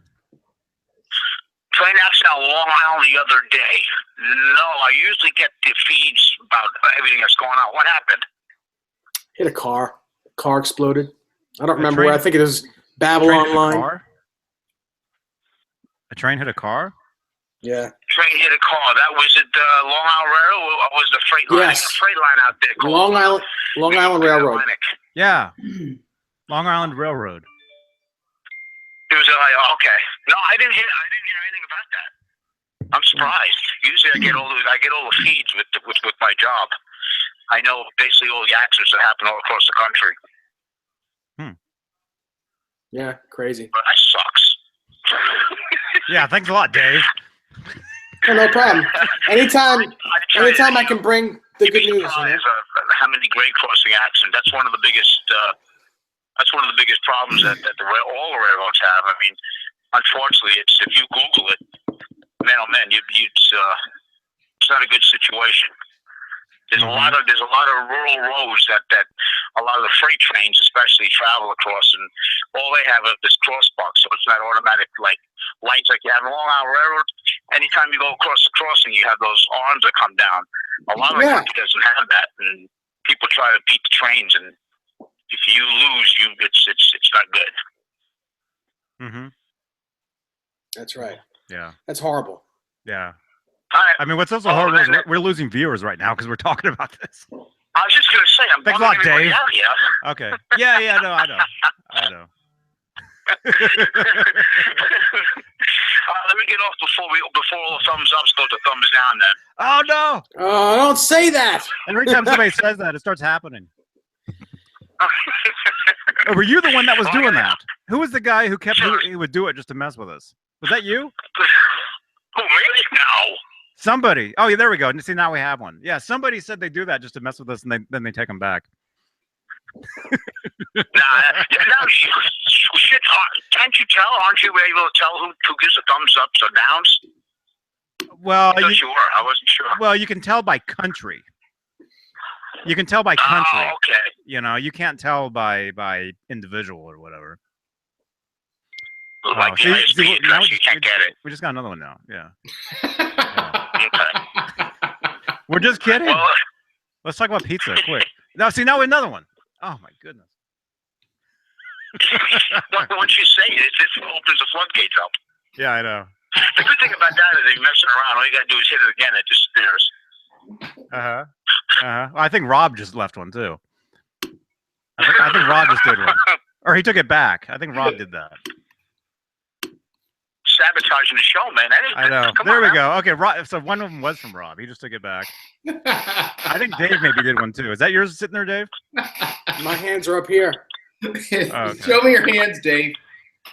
Train accident on Long Island the other day. No, I usually get the feeds about everything that's going on. What happened? Hit a car. Car exploded. I don't remember where. I think it was Babylon line. Car? A train hit a car? Yeah. Train hit a car. That was at Long Island Railroad, or was the freight line? Yes. A freight line out there called Long Island Railroad. Yeah. Long Island Railroad. It was okay. No, I didn't hear anything about that. I'm surprised. Usually I get all the feeds with my job. I know basically all the accidents that happen all across the country. Yeah, crazy. But that sucks. Yeah, thanks a lot, Dave. Oh, no problem. Anytime I can bring the good news. How many grade crossing accidents? That's one of the biggest. That's one of the biggest problems that all the railroads have. I mean, unfortunately, if you Google it, man, oh man, it's not a good situation. There's a lot of rural roads that a lot of the freight trains, especially, travel across, and all they have is crosswalks, so it's not automatic like lights like you have in Long Island Railroad. Anytime you go across the crossing, you have those arms that come down. A lot of the country doesn't have that, and people try to beat the trains, and if you lose, it's not good. Mm-hmm. That's right. Yeah. That's horrible. Yeah. Right. I mean, what's also horrible is we're losing viewers right now because we're talking about this. I was just going to say, I'm thanks a lot, Dave. Out here. Okay. Yeah, no, I know. Let me get off before all the thumbs ups go to thumbs down then. Oh, no. Oh, don't say that. Every time somebody says that, it starts happening. Or were you the one that was doing that? Who was the guy who would do it just to mess with us? Was that you? Who, me? No. Somebody. Oh, yeah, there we go. See, now we have one. Yeah, somebody said they do that just to mess with us, and then they take them back. Shit, can't you tell? Aren't you able to tell who gives the thumbs ups or downs? Well, I wasn't sure. Well, you can tell by country. You can tell by country. Oh, okay. You know, you can't tell by individual or whatever. Like the ISP address, you can't get it. We just got another one now. Yeah. Okay. We're just kidding. Well, let's talk about pizza quick. Now another one. Oh my goodness. Once you say it, it opens the floodgates up. Yeah, I know. The good thing about that is if you're messing around, all you got to do is hit it again, it disappears. Well, I think Rob just left one too. I think Rob just did one. Or he took it back. I think Rob did that. Sabotaging the show, man. I know. There we go. Okay, Rob, so one of them was from Rob. He just took it back. I think Dave maybe did one too. Is that yours sitting there, Dave? My hands are up here. Okay. Show me your hands, Dave.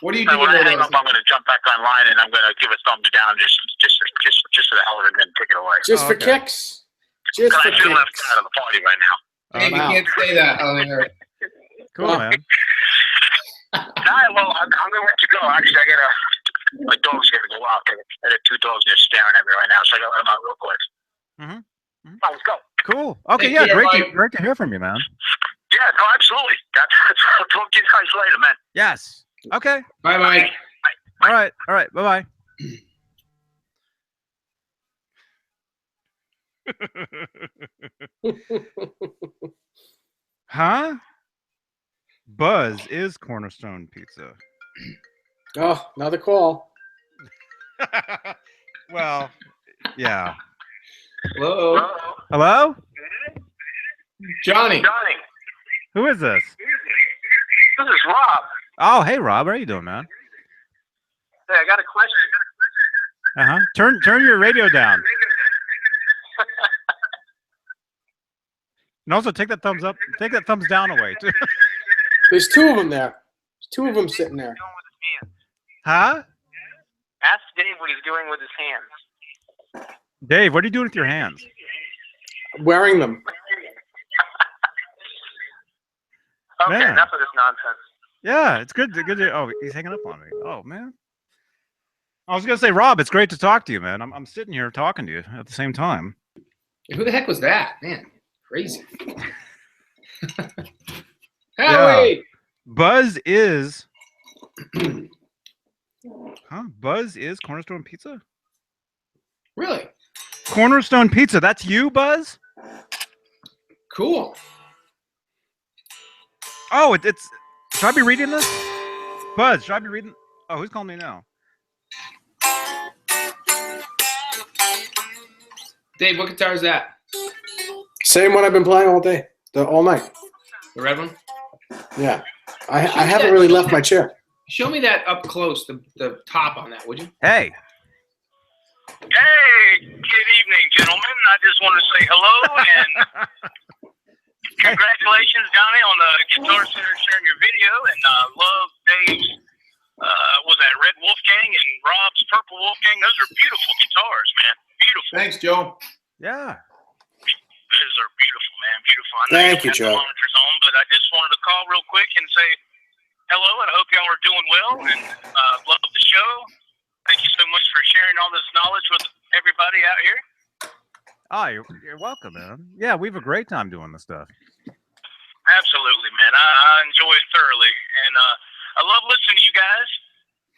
What are you doing? When I hang up, I'm going to jump back online and I'm going to give a thumbs down just for the hell of it and then take it away. Just for kicks? Just for kicks. I feel left out of the party right now. Dave, you can't say that. Cool, man. Well, I'm going to let you go. Actually, my dog's going to go out. I have two dogs just staring at me right now, so I got to let them out real quick. Mm-hmm. Oh, let's go. Cool. Okay, yeah, great to hear from you, man. Yeah, no, absolutely. I'll talk to you guys later, man. Yes. Okay. Bye-bye. All right. Bye-bye. Huh? Buzz is Cornerstone Pizza. Oh, another call. Well, yeah. Hello? Hello? Johnny. Who is this? This is Rob. Oh, hey, Rob. How are you doing, man? Hey, I got a question. Turn your radio down. And also take that thumbs up. Take that thumbs down away, too. There's two of them there. There's two of them sitting there. Huh? Ask Dave what he's doing with his hands. Dave, what are you doing with your hands? Wearing them. Okay, Man. enough of this nonsense. Yeah, it's good. Oh, he's hanging up on me. Oh, man. I was going to say, Rob, it's great to talk to you, man. I'm sitting here talking to you at the same time. Who the heck was that? Man, crazy. Yeah. Buzz is... Buzz is Cornerstone Pizza? Really? Cornerstone Pizza. That's you, Buzz? Cool. Oh, it's... Should I be reading this? Buzz, should I be reading? Oh, who's calling me now? Dave, what guitar is that? Same one I've been playing all day, all night. The red one? Yeah. I haven't really left my chair. Show me that up close, the top on that, would you? Hey. Hey, good evening, gentlemen. I just want to say hello and congratulations, Johnny, on the Guitar Center sharing your video. And love Dave's, was that Red Wolfgang and Rob's Purple Wolfgang? Those are beautiful guitars, man. Beautiful. Thanks, Joe. Yeah. Those are beautiful, man. Beautiful. I know Thank you, have Joe. the monitors on, but I just wanted to call real quick and say hello, and I hope y'all are doing well and love the show. Thank you so much for sharing all this knowledge with everybody out here. Oh, you're welcome, man. Yeah, we have a great time doing this stuff. Absolutely, man. I enjoy it thoroughly, and I love listening to you guys.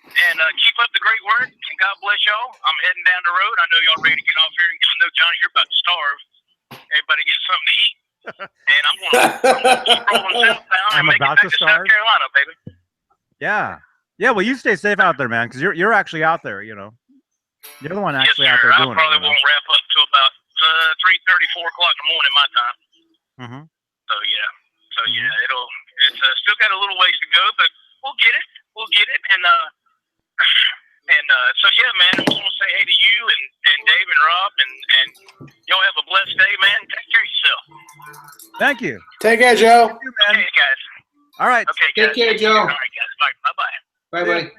And keep up the great work, and God bless y'all. I'm heading down the road. I know y'all ready to get off here. I know, Johnny, you're about to starve. Everybody get something to eat. And I'm going to keep rolling southbound and make it back to South Carolina, baby. Yeah. Yeah, well, you stay safe out there, man, because you're actually out there, you know. You're the one actually out there doing it. I probably won't wrap up till about 3:30, 4 o'clock in the morning my time. Mm-hmm. So, yeah. It's still got a little ways to go, but we'll get it. So yeah, man, I just want to say hey to you and Dave and Rob, and y'all have a blessed day, man. Take care of yourself. Thank you. Take care, Joe. Thank you, man. Okay, guys. All right. Okay, guys. Take care, Joe. All right, guys. Bye-bye. Bye-bye.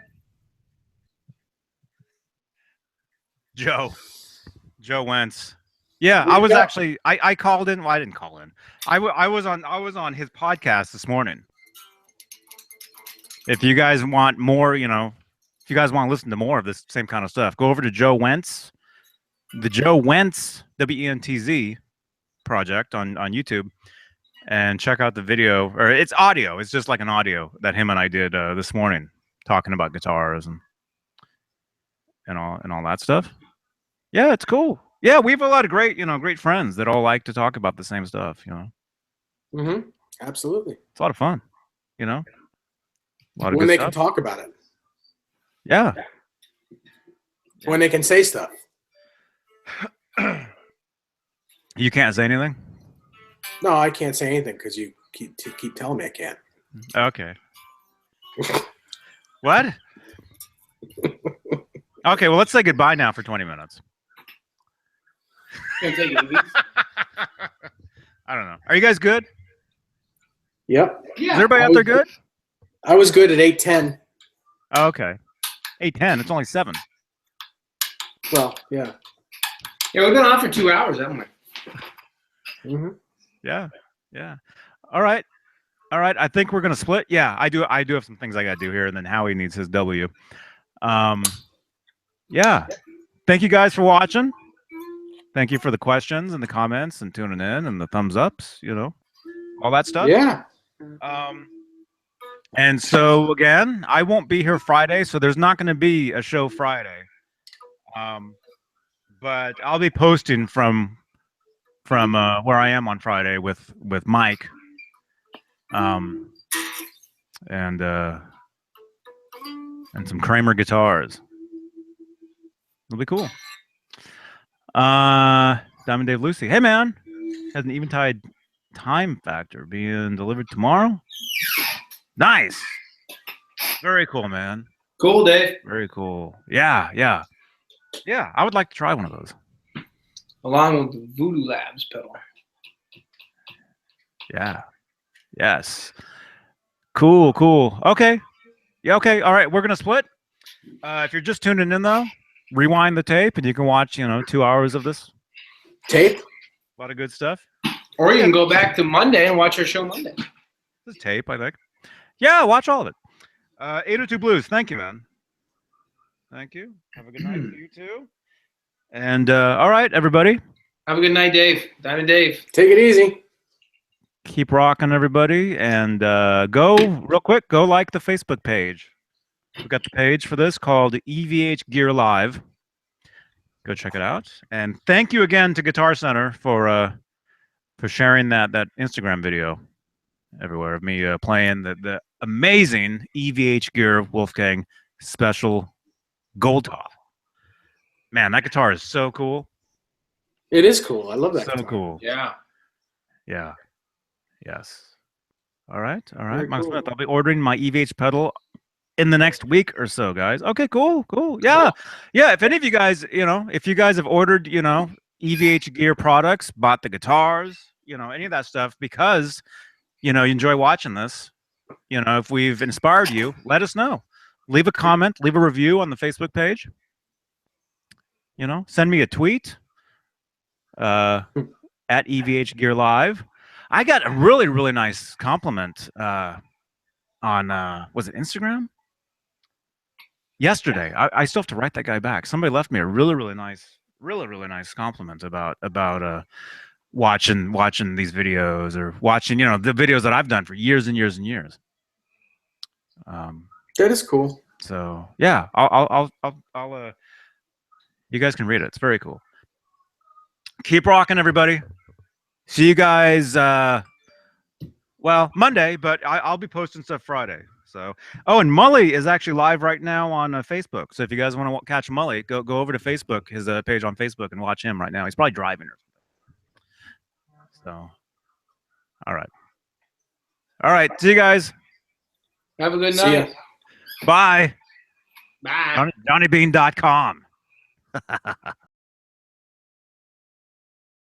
Joe Wentz. Yeah, I was actually I called in. Well, I didn't call in. I was on his podcast this morning. If you guys want more, you know, if you guys want to listen to more of this same kind of stuff, go over to Joe Wentz, the Joe Wentz WENTZ project on YouTube, and check out the video. Or it's audio. It's just like an audio that him and I did this morning, talking about guitars and all that stuff. Yeah, it's cool. Yeah, we have a lot of great friends that all like to talk about the same stuff. You know. Mm-hmm. Absolutely. It's a lot of fun. You know. When they can talk about it. Yeah. When they can say stuff. You can't say anything? No, I can't say anything because you keep telling me I can't. Okay. What? Okay, well, let's say goodbye now for 20 minutes. Take it easy. I don't know. Are you guys good? Yep. Yeah. Is everybody out there good? I was good at 8:10. Oh, okay. 8:10. It's only 7. Well, yeah. Yeah, we've been on for 2 hours, haven't we? Mm-hmm. Yeah. All right. I think we're gonna split. Yeah, I do have some things I gotta do here, and then Howie needs his W. Yeah. Thank you guys for watching. Thank you for the questions and the comments and tuning in and the thumbs ups. You know, all that stuff. Yeah. And so again, I won't be here Friday, so there's not going to be a show Friday. But I'll be posting from where I am on Friday with Mike. And some Kramer guitars. It'll be cool. Diamond Dave Lucy. Hey man, has an Eventide time factor being delivered tomorrow. Nice. Very cool, man. Cool, Dave. Very cool. Yeah. I would like to try one of those. Along with the Voodoo Labs pedal. Yeah. Yes. Cool. Okay. Yeah, okay. All right. We're going to split. If you're just tuning in, though, rewind the tape and you can watch, 2 hours of this. Tape? A lot of good stuff. Or you can go back to Monday and watch our show Monday. This is tape, I think. Yeah, watch all of it. 802 Blues. Thank you, man. Thank you. Have a good night to you, too. And all right, everybody. Have a good night, Dave. Diamond Dave. Take it easy. Keep rocking, everybody. And go, real quick, go like the Facebook page. We've got the page for this called EVH Gear Live. Go check it out. And thank you again to Guitar Center for sharing that Instagram video everywhere of me playing the amazing EVH Gear Wolfgang Special Gold Top. Man, that guitar is so cool. It is cool. I love that. So guitar. cool. Yeah. Yeah. Yes. All right. Very Mark cool. Smith. I'll be ordering my EVH pedal in the next week or so, guys. Okay, cool. Yeah. Yeah. If any of you guys, if you guys have ordered, EVH gear products, bought the guitars, any of that stuff, because, you enjoy watching this, if we've inspired you, let us know. Leave a comment, leave a review on the Facebook page. Send me a tweet at EVH Gear Live. I got a really, really nice compliment on, was it Instagram? Yesterday. I still have to write that guy back. Somebody left me a really, really nice compliment about watching these videos, or watching, the videos that I've done for years and years and years. That is cool. So yeah, I'll you guys can read it. It's very cool. Keep rocking, everybody. See you guys, well, Monday, but I'll be posting stuff Friday. So, oh, and Mully is actually live right now on Facebook. So if you guys want to catch Mully, go over to Facebook, his page on Facebook, and watch him right now. He's probably driving or something. So, all right. See you guys. Have a good night. Bye. Bye. JohnnyBeane.com.